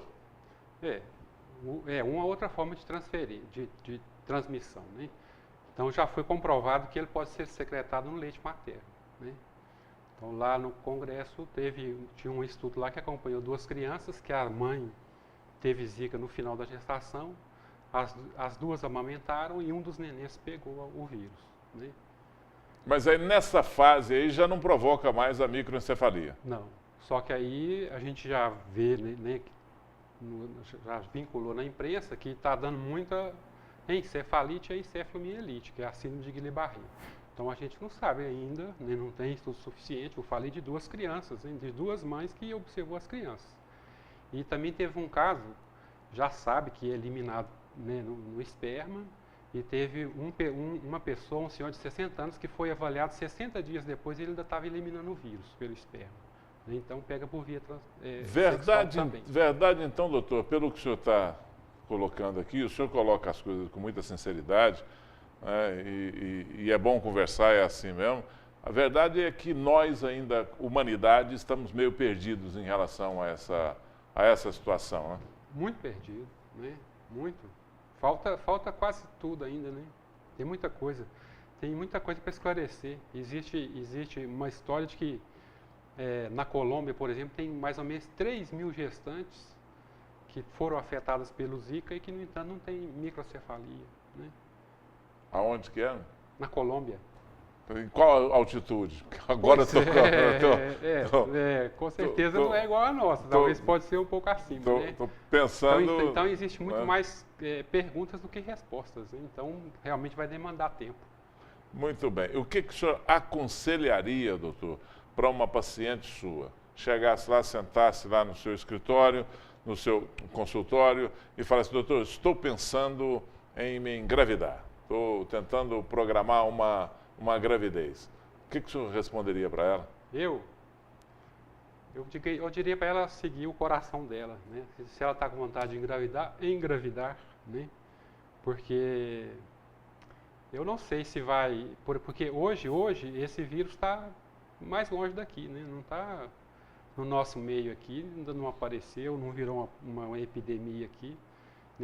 Uma outra forma de transferir, de transmissão, né? Então, já foi comprovado que ele pode ser secretado no leite materno, né? Então, lá no Congresso, tinha um estudo lá que acompanhou 2 crianças, que a mãe teve Zika no final da gestação, as 2 amamentaram e um dos nenéns pegou o vírus, né? Mas aí, nessa fase aí, já não provoca mais a microencefalia? Não, só que aí a gente já vê, né, já vinculou na imprensa que está dando muita encefalite e encefalomielite, que é a síndrome de Guillain-Barré. Então, a gente não sabe ainda, né, não tem estudo suficiente. Eu falei de 2 crianças, hein, de 2 mães que observou as crianças. E também teve um caso, já sabe que é eliminado, né, no esperma, e teve uma pessoa, um senhor de 60 anos, que foi avaliado 60 dias depois e ele ainda estava eliminando o vírus pelo esperma. né? Então pega por via Verdade, sexual também. verdade, então, doutor, pelo que o senhor está colocando aqui, o senhor coloca as coisas com muita sinceridade, né, e é bom conversar, é assim mesmo. A verdade é que nós ainda, humanidade, estamos meio perdidos em relação a essa situação, né? Muito perdido, né? Muito. Falta quase tudo ainda, né? Tem muita coisa para esclarecer. Existe uma história de que na Colômbia, por exemplo, tem mais ou menos 3.000 gestantes que foram afetadas pelo Zika e que, no entanto, não tem microcefalia, né? Aonde que é? Na Colômbia. Em qual altitude? Agora com certeza não é igual a nossa, talvez pode ser um pouco acima, né? Estou pensando... Então existe muito mais perguntas do que respostas, né? Então realmente vai demandar tempo. Muito bem. O que o senhor aconselharia, doutor, para uma paciente sua? Chegasse lá, sentasse lá no seu escritório, no seu consultório e falasse, doutor, estou pensando em me engravidar, estou tentando programar uma gravidez. O que o senhor responderia para ela? Eu diria para ela seguir o coração dela, né? Se ela está com vontade de engravidar, né? Porque eu não sei se vai... Porque hoje esse vírus está mais longe daqui, né? Não está no nosso meio aqui, ainda não apareceu, não virou uma epidemia aqui.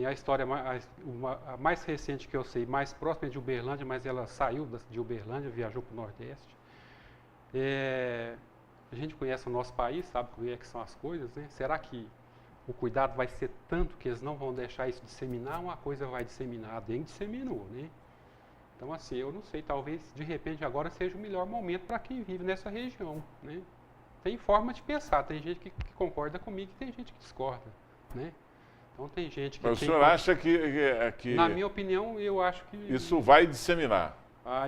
A história a mais recente que eu sei, mais próxima é de Uberlândia, mas ela saiu de Uberlândia, viajou para o Nordeste. A gente conhece o nosso país, sabe como é que são as coisas, né? Será que o cuidado vai ser tanto que eles não vão deixar isso disseminar? Uma coisa vai disseminar, a dengue disseminou, né? Então, assim, eu não sei, talvez, de repente, agora seja o melhor momento para quem vive nessa região, né? Tem forma de pensar, tem gente que concorda comigo e tem gente que discorda, né? Então tem gente que... Mas o senhor acha que... Na minha opinião, eu acho que... Isso vai disseminar?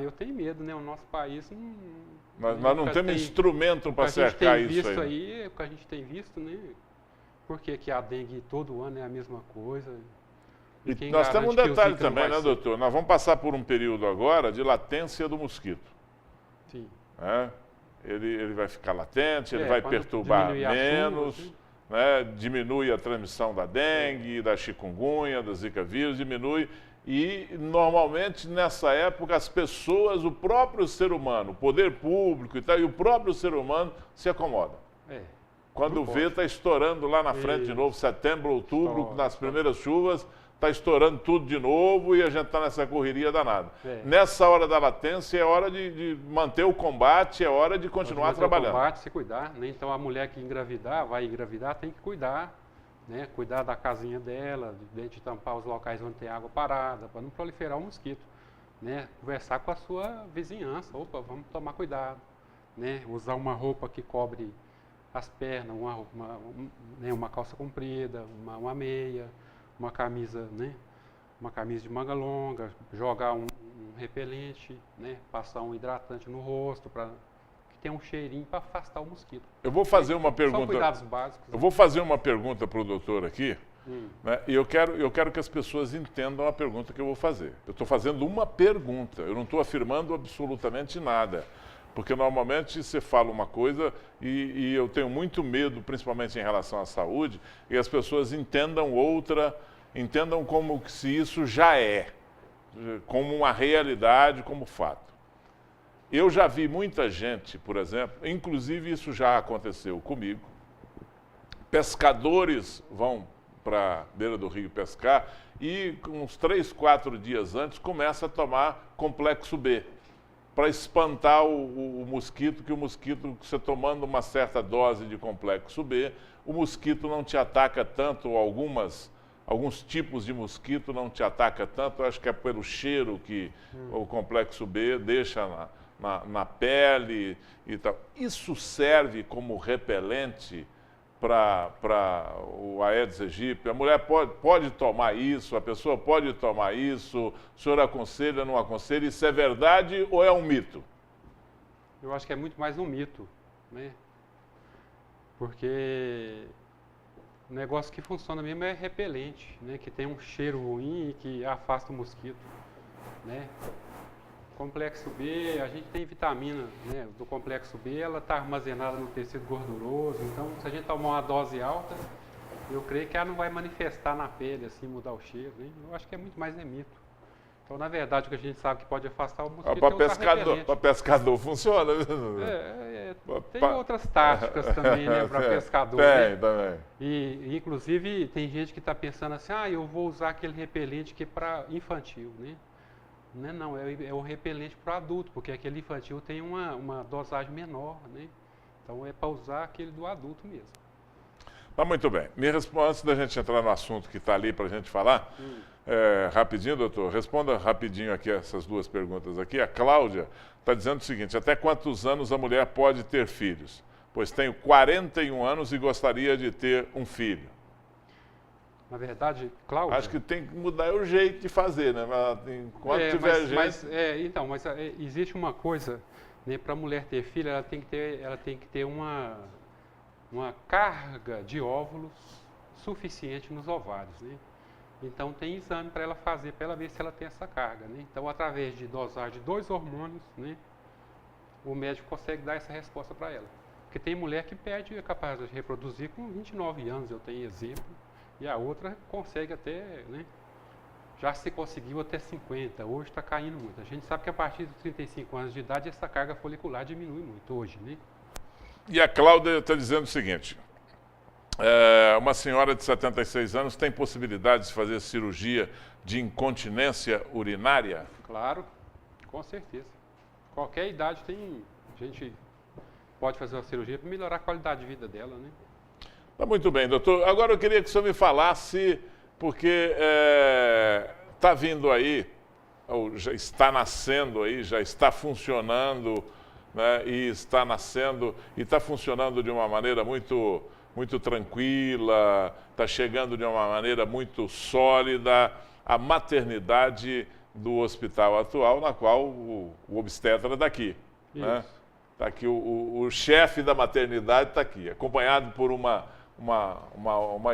Eu tenho medo, né? O nosso país não... Nós não temos instrumento para cercar isso aí. O que a gente tem visto, né? Porque que a dengue todo ano é a mesma coisa. E nós temos um detalhe também, né, doutor? Nós vamos passar por um período agora de latência do mosquito. Sim. Ele vai ficar latente, ele vai perturbar menos... Chuva, né, diminui a transmissão da dengue, da chikungunya, da zika vírus, diminui. E, normalmente, nessa época, as pessoas, o próprio ser humano, o poder público e tal, e o próprio ser humano se acomoda. Quando vê, está estourando lá na frente de novo, setembro, outubro, nas primeiras chuvas, está estourando tudo de novo e a gente está nessa correria danada. Nessa hora da latência é hora de manter o combate, é hora de continuar trabalhando. Combate, se cuidar, né? Então a mulher que vai engravidar, tem que cuidar, né? Cuidar da casinha dela, de tampar os locais onde tem água parada, para não proliferar o mosquito, né? Conversar com a sua vizinhança, vamos tomar cuidado, né? Usar uma roupa que cobre as pernas, uma calça comprida, uma meia, uma camisa, né? Uma camisa de manga longa, jogar um repelente, né? Passar um hidratante no rosto para que tenha um cheirinho para afastar o mosquito. Eu vou fazer uma pergunta. São cuidados básicos. Eu vou fazer uma pergunta para o doutor aqui, né? E eu quero que as pessoas entendam a pergunta que eu vou fazer. Eu estou fazendo uma pergunta, eu não estou afirmando absolutamente nada. Porque normalmente você fala uma coisa e eu tenho muito medo, principalmente em relação à saúde, e as pessoas entendam outra, entendam como se isso já é, como uma realidade, como fato. Eu já vi muita gente, por exemplo, inclusive isso já aconteceu comigo, pescadores vão para a beira do rio pescar e uns 3, 4 dias antes começa a tomar complexo B, para espantar o mosquito, que o mosquito, você tomando uma certa dose de complexo B, o mosquito não te ataca tanto, ou alguns tipos de mosquito não te ataca tanto, eu acho que é pelo cheiro que o complexo B deixa na pele e tal. Isso serve como repelente para o Aedes aegypti? A mulher pode tomar isso, a pessoa pode tomar isso, o senhor aconselha, não aconselha? Isso é verdade ou é um mito? Eu acho que é muito mais um mito, né? Porque o negócio que funciona mesmo é repelente, né? Que tem um cheiro ruim e que afasta o mosquito, né? Complexo B, a gente tem vitamina, né, do complexo B, ela está armazenada no tecido gorduroso, então se a gente tomar uma dose alta, eu creio que ela não vai manifestar na pele, assim, mudar o cheiro, né? Eu acho que é muito mais mito. Então, na verdade, o que a gente sabe que pode afastar o mosquito é usar repelente. Para pescador funciona. Tem outras táticas também, né, para pescador. Tem, também. E, inclusive, tem gente que está pensando assim, eu vou usar aquele repelente que é para infantil, né? Não, é o repelente para adulto, porque aquele infantil tem uma dosagem menor, né? Então, é para usar aquele do adulto mesmo. Tá muito bem. Me responda, antes da gente entrar no assunto que está ali para a gente falar, rapidinho, doutor, responda rapidinho aqui essas duas perguntas aqui. A Cláudia está dizendo o seguinte: até quantos anos a mulher pode ter filhos? Pois tenho 41 anos e gostaria de ter um filho. Na verdade, Cláudia... Acho que tem que mudar o jeito de fazer, né? Enquanto tiver gente... Mas existe uma coisa, né, para a mulher ter filho, ela tem que ter uma carga de óvulos suficiente nos ovários, né? Então tem exame para ela fazer, para ela ver se ela tem essa carga, né? Então, através de dosagem de 2 hormônios, né, o médico consegue dar essa resposta para ela. Porque tem mulher que perde a capacidade de reproduzir com 29 anos, eu tenho exemplo, e a outra consegue até, né, já se conseguiu até 50, hoje está caindo muito. A gente sabe que a partir dos 35 anos de idade essa carga folicular diminui muito hoje, né? E a Cláudia está dizendo o seguinte: uma senhora de 76 anos tem possibilidade de fazer cirurgia de incontinência urinária? Claro, com certeza. Qualquer idade a gente pode fazer uma cirurgia para melhorar a qualidade de vida dela, né? Tá muito bem, doutor. Agora eu queria que o senhor me falasse, porque está vindo aí, ou já está nascendo aí, já está funcionando, né, e está nascendo, e está funcionando de uma maneira muito, muito tranquila, está chegando de uma maneira muito sólida, a maternidade do hospital atual, na qual o obstetra está aqui. Né? Tá aqui o chefe da maternidade está aqui, acompanhado por uma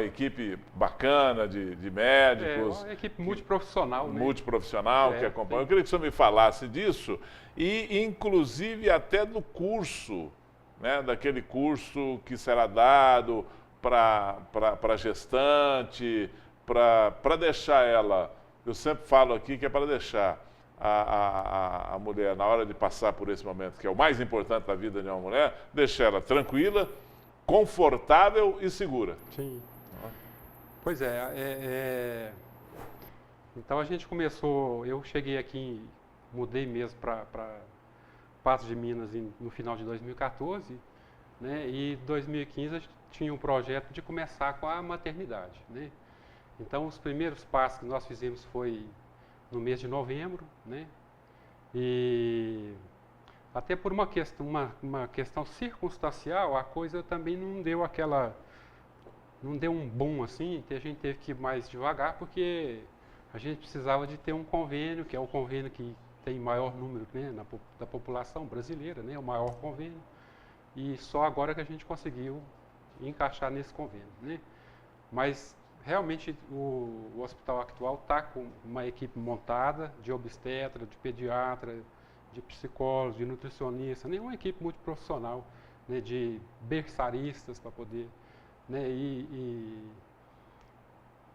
equipe bacana de médicos. Uma equipe multiprofissional. Multiprofissional, que acompanha. Eu queria que o senhor me falasse disso e, inclusive, até do curso, né, daquele curso que será dado para gestante, para deixar ela, eu sempre falo aqui que é para deixar a mulher, na hora de passar por esse momento, que é o mais importante da vida de uma mulher, deixar ela tranquila, confortável e segura. Sim. Pois então a gente começou, eu cheguei aqui, mudei mesmo para Patos de Minas no final de 2014, né? E em 2015 a gente tinha um projeto de começar com a maternidade, né? Então os primeiros passos que nós fizemos foi no mês de novembro, né? E até por uma questão circunstancial, a coisa também não deu um boom assim, a gente teve que ir mais devagar, porque a gente precisava de ter um convênio, que é o convênio que tem maior número, né, da população brasileira, né, o maior convênio, e só agora que a gente conseguiu encaixar nesse convênio, né? Mas realmente o hospital atual está com uma equipe montada de obstetra, de pediatra, de psicólogos, de nutricionistas, uma equipe multiprofissional, né, de berçaristas para poder, né, e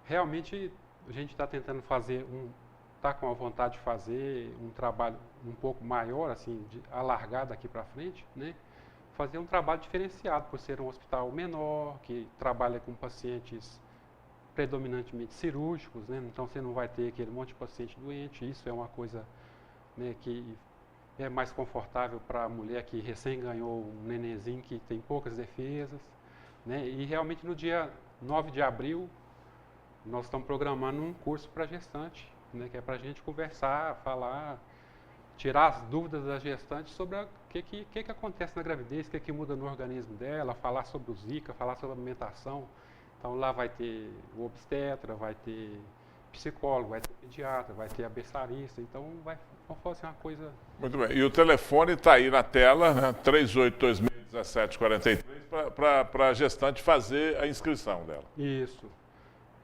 realmente a gente está tentando fazer está com a vontade de fazer um trabalho um pouco maior, assim, alargado daqui para frente, né, fazer um trabalho diferenciado por ser um hospital menor, que trabalha com pacientes predominantemente cirúrgicos, né, então você não vai ter aquele monte de paciente doente, isso é uma coisa, né, que é mais confortável para a mulher que recém ganhou um nenenzinho que tem poucas defesas, né? E realmente no dia 9 de abril nós estamos programando um curso para gestante, né, que é para a gente conversar, falar, tirar as dúvidas da gestante sobre o que acontece na gravidez, o que muda no organismo dela, falar sobre o Zika, falar sobre a alimentação. Então lá vai ter o obstetra, vai ter psicólogo, vai ter pediatra, vai ter a berçarista, então vamos fazer uma coisa... Muito bem, e o telefone está aí na tela, né? 3826-1743, para a gestante fazer a inscrição dela. Isso,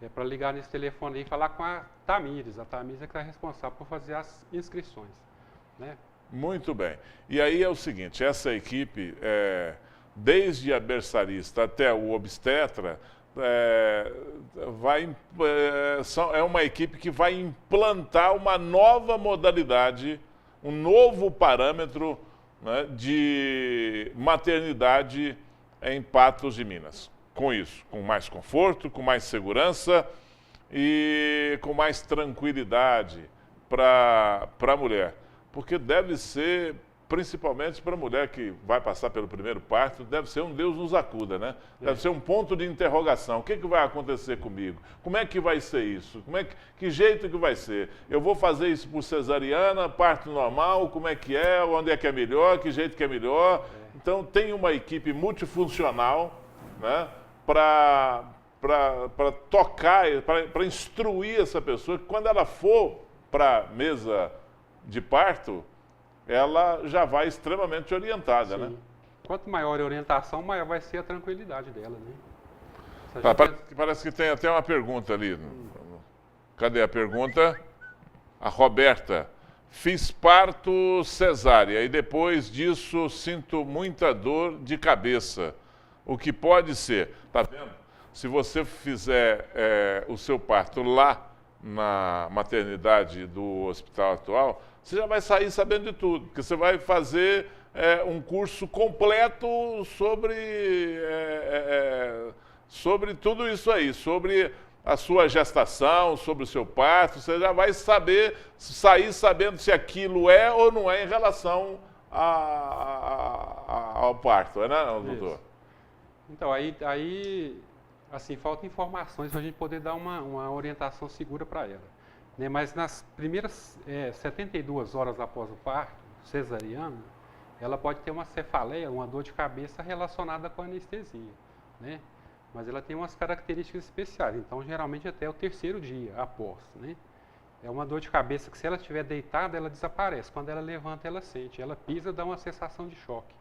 é para ligar nesse telefone aí e falar com a Tamires é que está responsável por fazer as inscrições. né? Muito bem. E aí é o seguinte, essa equipe, desde a berçarista até o obstetra, é uma equipe que vai implantar uma nova modalidade, um novo parâmetro, né, de maternidade em Patos de Minas. Com isso, com mais conforto, com mais segurança e com mais tranquilidade para a mulher. Porque deve ser, principalmente para a mulher que vai passar pelo primeiro parto, deve ser um Deus nos acuda, né? Deve ser um ponto de interrogação. O que vai acontecer comigo? Como é que vai ser isso? Que jeito que vai ser? Eu vou fazer isso por cesariana, parto normal, como é que é? Onde é que é melhor? Que jeito que é melhor? Então, tem uma equipe multifuncional, né, para tocar, para instruir essa pessoa, que quando ela for para a mesa de parto, ela já vai extremamente orientada, né? Quanto maior a orientação, maior vai ser a tranquilidade dela, né? Parece que tem até uma pergunta ali. Cadê a pergunta? A Roberta. Fiz parto cesárea e depois disso sinto muita dor de cabeça. O que pode ser? Tá vendo? Se você fizer o seu parto lá na maternidade do hospital atual, você já vai sair sabendo de tudo, porque você vai fazer um curso completo sobre tudo isso aí, sobre a sua gestação, sobre o seu parto. Você já vai sair sabendo se aquilo é ou não é em relação ao parto, né, doutor? Isso. Então, aí assim, faltam informações para a gente poder dar uma orientação segura para ela. Né? Mas nas primeiras 72 horas após o parto, cesariano, ela pode ter uma cefaleia, uma dor de cabeça relacionada com a anestesia, né? Mas ela tem umas características especiais, então geralmente até o terceiro dia após, né? É uma dor de cabeça que se ela estiver deitada, ela desaparece. Quando ela levanta, ela sente. Ela pisa, dá uma sensação de choque.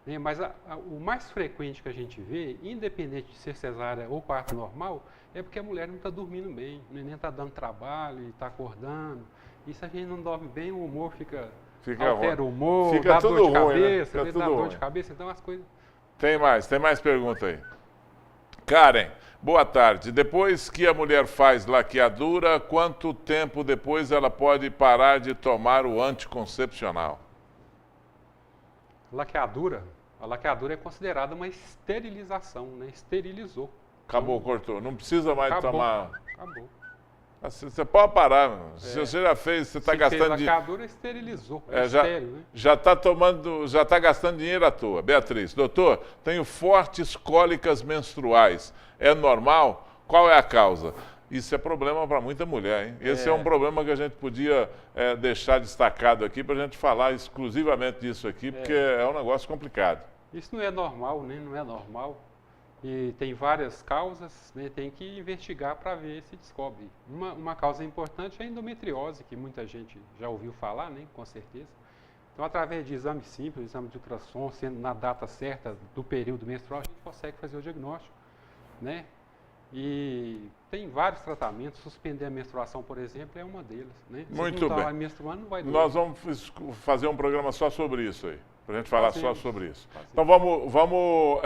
Né? Mas o mais frequente que a gente vê, independente de ser cesárea ou parto normal, é porque a mulher não está dormindo bem, o neném está dando trabalho, está acordando. E se a gente não dorme bem, o humor altera o humor, dá dor de cabeça, né? Dá dor de cabeça, então as coisas... Tem mais pergunta aí. Karen, boa tarde. Depois que a mulher faz laqueadura, quanto tempo depois ela pode parar de tomar o anticoncepcional? A laqueadura é considerada uma esterilização, né? Esterilizou. Acabou, cortou. Não precisa mais tomar... Acabou. Você pode parar. Se você já fez, você está gastando dinheiro. A laqueadura esterilizou. Estéril, né? Já está gastando dinheiro à toa. Beatriz, doutor, tenho fortes cólicas menstruais. É normal? Qual é a causa? Isso é problema para muita mulher, hein? Esse é um problema que a gente podia deixar destacado aqui para a gente falar exclusivamente disso aqui, porque é um negócio complicado. Isso não é normal, né? Não é normal. E tem várias causas, né? Tem que investigar para ver se descobre. Uma causa importante é a endometriose, que muita gente já ouviu falar, né? Com certeza. Então, através de exame simples, exame de ultrassom, sendo na data certa do período menstrual, a gente consegue fazer o diagnóstico, né? E tem vários tratamentos. Suspender a menstruação, por exemplo, é uma deles, né? Muito bem. Menstruando, não vai doer. Nós vamos fazer um programa só sobre isso aí, para a gente falar só sobre isso. Então, vamos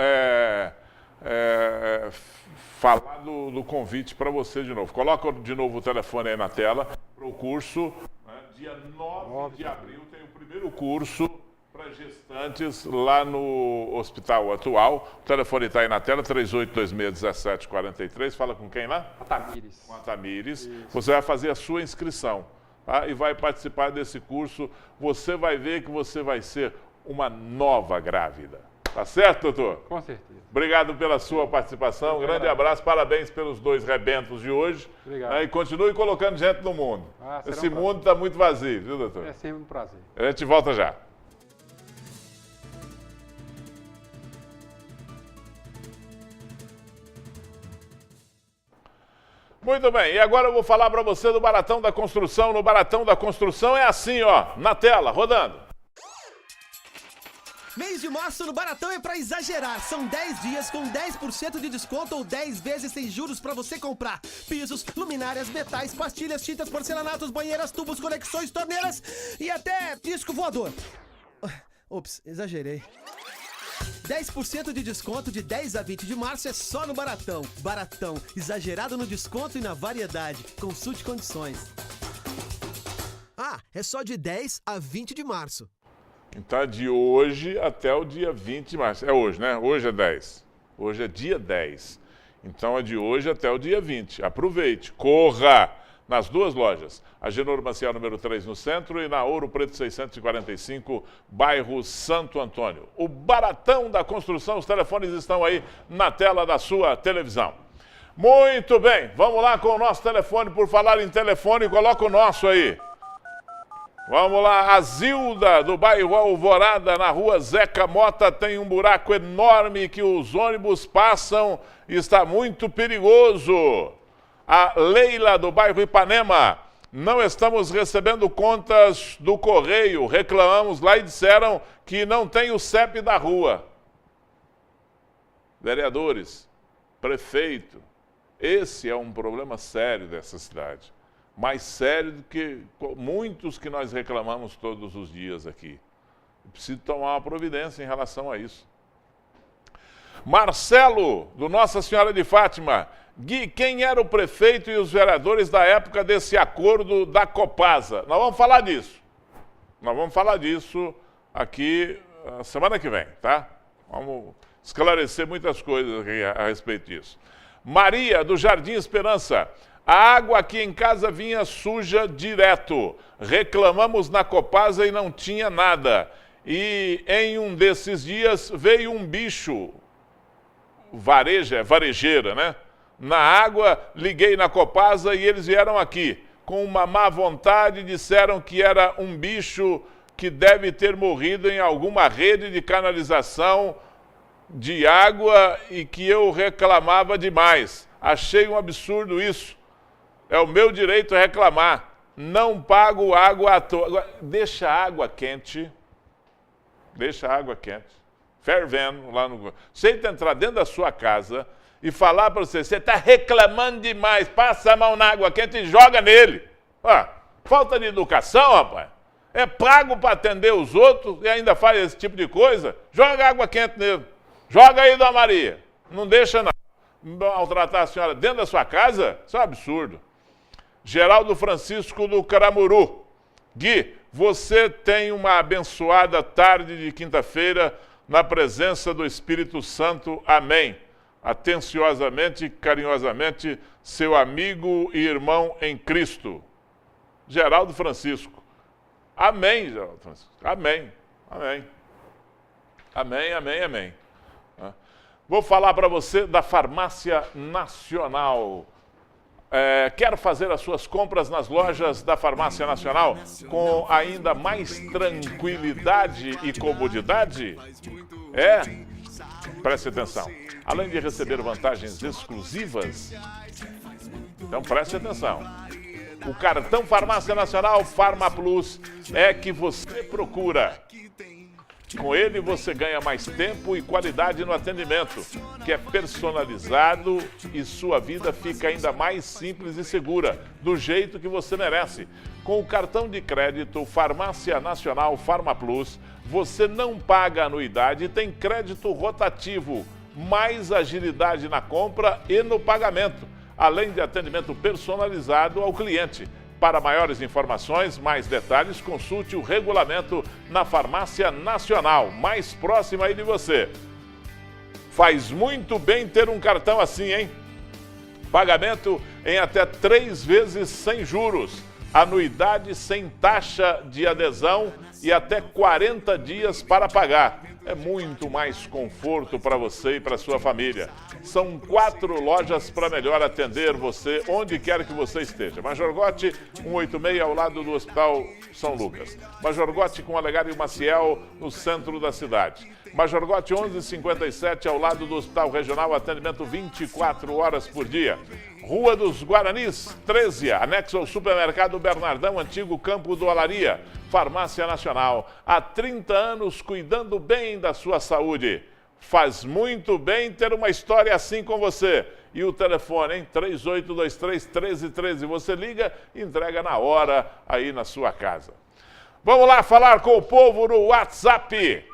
falar do convite para você de novo. Coloca de novo o telefone aí na tela para o curso. Né? Dia 9 de abril tem o primeiro curso para gestantes lá no Hospital Atual. O telefone está aí na tela, 3826-1743. Fala com quem lá? A Tamires. Com a Tamires. Isso. Você vai fazer a sua inscrição, tá? E vai participar desse curso. Você vai ver que você vai ser uma nova grávida. Tá certo, doutor? Com certeza. Obrigado pela sua participação. Um grande abraço. Parabéns pelos 2 rebentos de hoje. Obrigado. E continue colocando gente no mundo. Esse mundo está muito vazio, viu, doutor? É sempre um prazer. A gente volta já. Muito bem, e agora eu vou falar para você do Baratão da Construção. No Baratão da Construção é assim, ó, na tela, rodando. Mês de março no Baratão é pra exagerar. São 10 dias com 10% de desconto ou 10 vezes sem juros pra você comprar. Pisos, luminárias, metais, pastilhas, tintas, porcelanatos, banheiras, tubos, conexões, torneiras e até disco voador. Ops, exagerei. 10% de desconto de 10 a 20 de março é só no Baratão. Baratão, exagerado no desconto e na variedade. Consulte condições. Ah, é só de 10 a 20 de março. Então, de hoje até o dia 20 de março. É hoje, né? Hoje é 10. Hoje é dia 10. Então, é de hoje até o dia 20. Aproveite, corra nas duas lojas. A Genoro Maciel número 3 no centro e na Ouro Preto 645, bairro Santo Antônio. O Baratão da Construção, os telefones estão aí na tela da sua televisão. Muito bem, vamos lá com o nosso telefone. Por falar em telefone, coloca o nosso aí. Vamos lá, a Zilda, do bairro Alvorada, na rua Zeca Mota, tem um buraco enorme que os ônibus passam e está muito perigoso. A Leila, do bairro Ipanema, não estamos recebendo contas do correio, reclamamos lá e disseram que não tem o CEP da rua. Vereadores, prefeito, esse é um problema sério dessa cidade. Mais sério do que muitos que nós reclamamos todos os dias aqui. Preciso tomar uma providência em relação a isso. Marcelo, do Nossa Senhora de Fátima. Gui, quem era o prefeito e os vereadores da época desse acordo da Copasa? Nós vamos falar disso. Nós vamos falar disso aqui a semana que vem, tá? Vamos esclarecer muitas coisas aqui a respeito disso. Maria, do Jardim Esperança. A água aqui em casa vinha suja direto. Reclamamos na Copasa e não tinha nada. E em um desses dias veio um bicho, varejeira, né? Na água, liguei na Copasa e eles vieram aqui. Com uma má vontade, disseram que era um bicho que deve ter morrido em alguma rede de canalização de água e que eu reclamava demais. Achei um absurdo isso. É o meu direito a reclamar. Não pago água à toa. Agora, deixa a água quente. Deixa a água quente. Fervendo lá no... Você tem que entrar dentro da sua casa e falar para você está reclamando demais, passa a mão na água quente e joga nele. Ah, falta de educação, rapaz. É pago para atender os outros e ainda faz esse tipo de coisa. Joga água quente nele. Joga aí, Dona Maria. Não deixa não. Maltratar a senhora dentro da sua casa, isso é um absurdo. Geraldo Francisco do Caramuru. Gui, você tem uma abençoada tarde de quinta-feira na presença do Espírito Santo. Amém. Atenciosamente e carinhosamente, seu amigo e irmão em Cristo. Geraldo Francisco. Amém, Geraldo Francisco. Amém. Amém. Amém, amém, amém. Vou falar para você da Farmácia Nacional. Quer fazer as suas compras nas lojas da Farmácia Nacional com ainda mais tranquilidade e comodidade? Preste atenção. Além de receber vantagens exclusivas, então preste atenção. O cartão Farmácia Nacional Farma Plus é que você procura. Com ele você ganha mais tempo e qualidade no atendimento, que é personalizado e sua vida fica ainda mais simples e segura, do jeito que você merece. Com o cartão de crédito Farmácia Nacional Farma Plus, você não paga anuidade e tem crédito rotativo, mais agilidade na compra e no pagamento, além de atendimento personalizado ao cliente. Para maiores informações, mais detalhes, consulte o regulamento na Farmácia Nacional, mais próxima aí de você. Faz muito bem ter um cartão assim, hein? Pagamento em até 3 vezes sem juros, anuidade sem taxa de adesão e até 40 dias para pagar. É muito mais conforto para você e para sua família. São 4 lojas para melhor atender você onde quer que você esteja. Major Gotti, 186, ao lado do Hospital São Lucas. Major Gotti com Olegário Maciel, no centro da cidade. Major Gotti 1157, ao lado do Hospital Regional, atendimento 24 horas por dia. Rua dos Guaranis, 13, anexo ao Supermercado Bernardão, antigo Campo do Olaria. Farmácia Nacional, há 30 anos cuidando bem da sua saúde. Faz muito bem ter uma história assim com você. E o telefone, hein? 3823-1313. Você liga e entrega na hora aí na sua casa. Vamos lá falar com o povo no WhatsApp.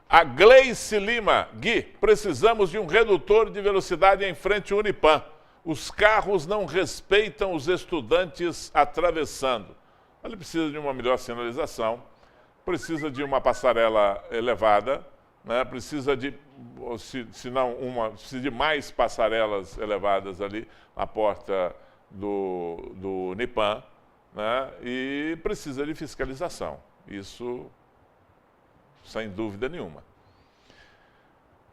A Gleice Lima. Gui, precisamos de um redutor de velocidade em frente ao Unipam. Os carros não respeitam os estudantes atravessando. Ele precisa de uma melhor sinalização, precisa de uma passarela elevada, né? Precisa de, precisa de mais passarelas elevadas ali na porta do Unipam, né? E precisa de fiscalização. Isso, sem dúvida nenhuma.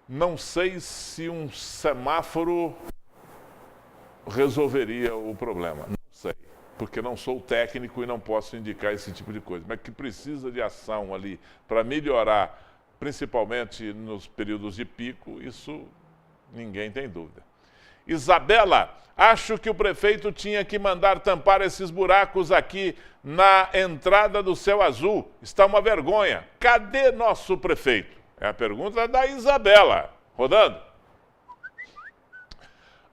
Não sei se um semáforo resolveria o problema. Não sei, porque não sou técnico e não posso indicar esse tipo de coisa. Mas que precisa de ação ali para melhorar, principalmente nos períodos de pico, isso ninguém tem dúvida. Isabela, acho que o prefeito tinha que mandar tampar esses buracos aqui na entrada do Céu Azul. Está uma vergonha. Cadê nosso prefeito? É a pergunta da Isabela. Rodando.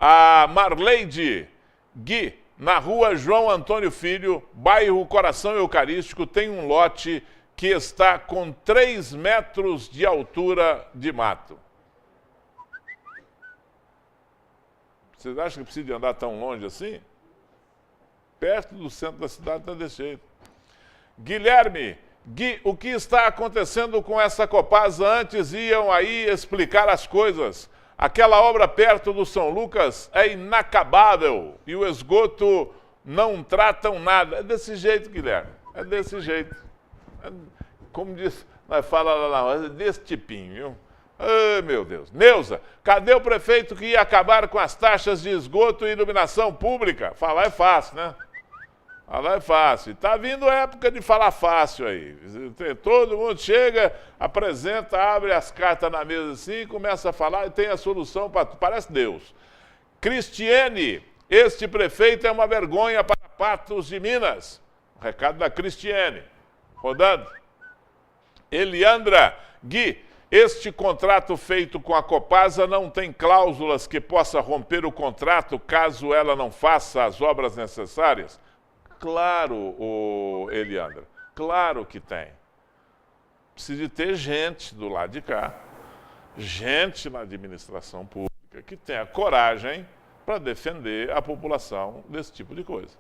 A Marleide, Gui, na rua João Antônio Filho, bairro Coração Eucarístico, tem um lote que está com 3 metros de altura de mato. Vocês acham que precisa de andar tão longe assim? Perto do centro da cidade está desse jeito. Guilherme, Gui, o que está acontecendo com essa Copasa? Antes iam aí explicar as coisas. Aquela obra perto do São Lucas é inacabável e o esgoto não tratam nada. É desse jeito, Guilherme, é desse jeito. É, como diz, nós falamos lá, é desse tipinho, viu? Ai, meu Deus. Neuza, cadê o prefeito que ia acabar com as taxas de esgoto e iluminação pública? Falar é fácil, né? Falar é fácil. Está vindo a época de falar fácil aí. Todo mundo chega, apresenta, abre as cartas na mesa assim, começa a falar e tem a solução para tudo. Parece Deus. Cristiane, este prefeito é uma vergonha para Patos de Minas. O recado da Cristiane. Rodando. Eliandra, Gui, este contrato feito com a Copasa não tem cláusulas que possa romper o contrato caso ela não faça as obras necessárias? Claro, Eliandra, claro que tem. Precisa de ter gente do lado de cá, gente na administração pública que tenha coragem para defender a população desse tipo de coisa.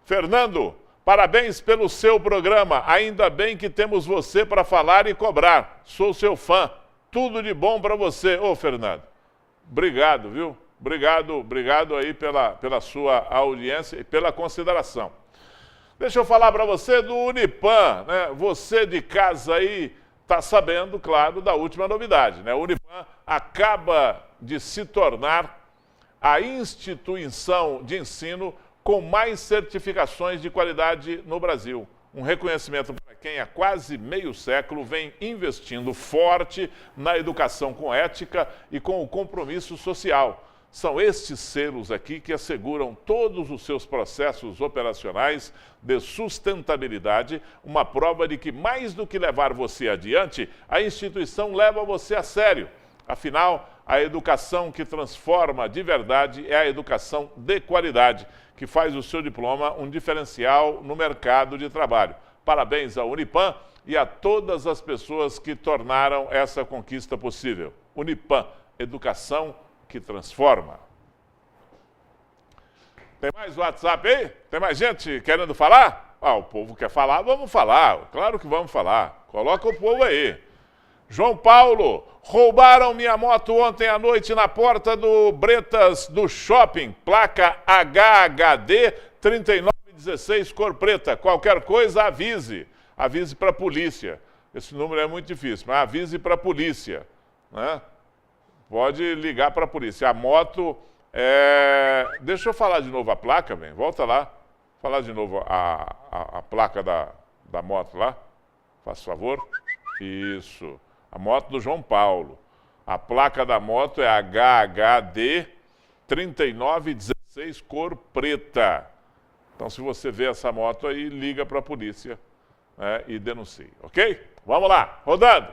Fernando, parabéns pelo seu programa. Ainda bem que temos você para falar e cobrar. Sou seu fã. Tudo de bom para você. Ô, Fernando, obrigado, viu? Obrigado aí pela sua audiência e pela consideração. Deixa eu falar para você do Unipam, né? Você de casa aí está sabendo, claro, da última novidade, né? O Unipam acaba de se tornar a instituição de ensino com mais certificações de qualidade no Brasil. Um reconhecimento para quem há quase meio século vem investindo forte na educação com ética e com o compromisso social. São estes selos aqui que asseguram todos os seus processos operacionais de sustentabilidade, uma prova de que mais do que levar você adiante, a instituição leva você a sério. Afinal, a educação que transforma de verdade é a educação de qualidade, que faz o seu diploma um diferencial no mercado de trabalho. Parabéns ao Unipam e a todas as pessoas que tornaram essa conquista possível. Unipam, educação que transforma. Tem mais WhatsApp aí? Tem mais gente querendo falar? Ah, o povo quer falar, vamos falar. Claro que vamos falar. Coloca o povo aí. João Paulo, roubaram minha moto ontem à noite na porta do Bretas do Shopping. Placa HHD 3916, cor preta. Qualquer coisa, avise. Avise para a polícia. Esse número é muito difícil, mas avise para a polícia, né? Pode ligar para a polícia. A moto é... Deixa eu falar de novo a placa, bem. Volta lá. Falar de novo a placa da moto lá. Faz favor. Isso. A moto do João Paulo. A placa da moto é HHD 3916, cor preta. Então, se você vê essa moto aí, liga para a polícia, né, e denuncie, ok? Vamos lá, rodando.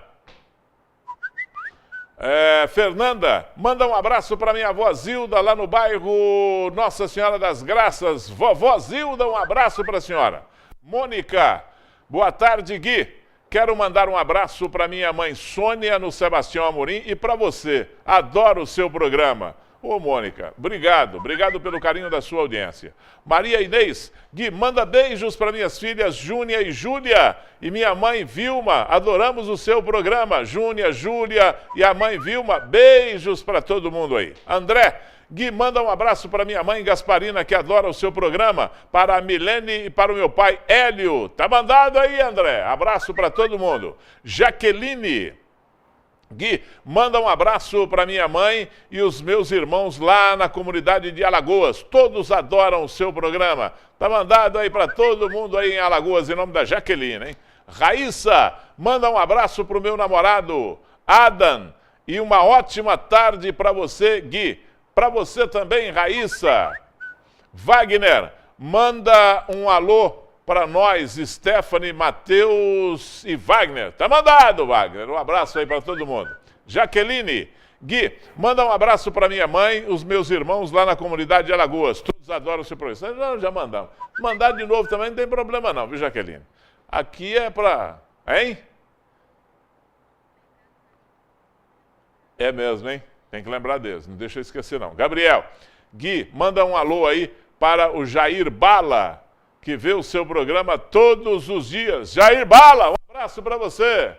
Fernanda, manda um abraço para minha avó Zilda, lá no bairro Nossa Senhora das Graças. Vovó Zilda, um abraço para a senhora. Mônica, boa tarde, Gui. Quero mandar um abraço para minha mãe Sônia, no Sebastião Amorim, e para você. Adoro o seu programa. Ô, Mônica, obrigado pelo carinho da sua audiência. Maria Inês, Gui, manda beijos para minhas filhas Júnia e Júlia e minha mãe Vilma. Adoramos o seu programa. Júnia, Júlia e a mãe Vilma, beijos para todo mundo aí. André, Gui, manda um abraço para minha mãe Gasparina, que adora o seu programa, para a Milene e para o meu pai Hélio. Tá mandado aí, André. Abraço para todo mundo. Jaqueline, Gui, manda um abraço para minha mãe e os meus irmãos lá na comunidade de Alagoas. Todos adoram o seu programa. Tá mandado aí para todo mundo aí em Alagoas, em nome da Jaqueline, hein? Raíssa, manda um abraço para o meu namorado, Adam, e uma ótima tarde para você, Gui. Para você também, Raíssa. Wagner, manda um alô para nós, Stephanie, Matheus e Wagner. Tá mandado, Wagner. Um abraço aí para todo mundo. Jaqueline, Gui, manda um abraço para minha mãe, os meus irmãos lá na comunidade de Alagoas. Todos adoram o seu programa. Não, já mandamos. Mandar de novo também não tem problema não, viu, Jaqueline? Aqui é para... Hein? É mesmo, hein? Tem que lembrar deles, não deixa eu esquecer não. Gabriel, Gui, manda um alô aí para o Jair Bala, que vê o seu programa todos os dias. Jair Bala, um abraço para você.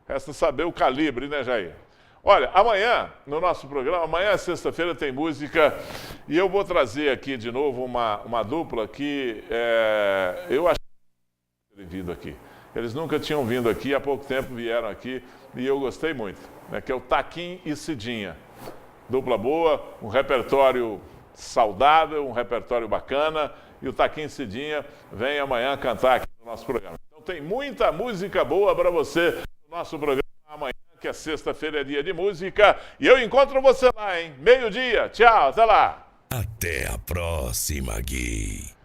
Resta saber o calibre, né, Jair? Olha, amanhã, no nosso programa, amanhã é sexta-feira, tem música, e eu vou trazer aqui de novo uma dupla que eu achei que terem vindo aqui. Eles nunca tinham vindo aqui, há pouco tempo vieram aqui, e eu gostei muito, né, que é o Taquim e Cidinha. Dupla boa, um repertório saudável, um repertório bacana, e o Taquim Cidinha vem amanhã cantar aqui no nosso programa. Então tem muita música boa para você no nosso programa amanhã, que é sexta-feira, é dia de música. E eu encontro você lá, hein? Meio-dia. Tchau, até lá. Até a próxima, Gui.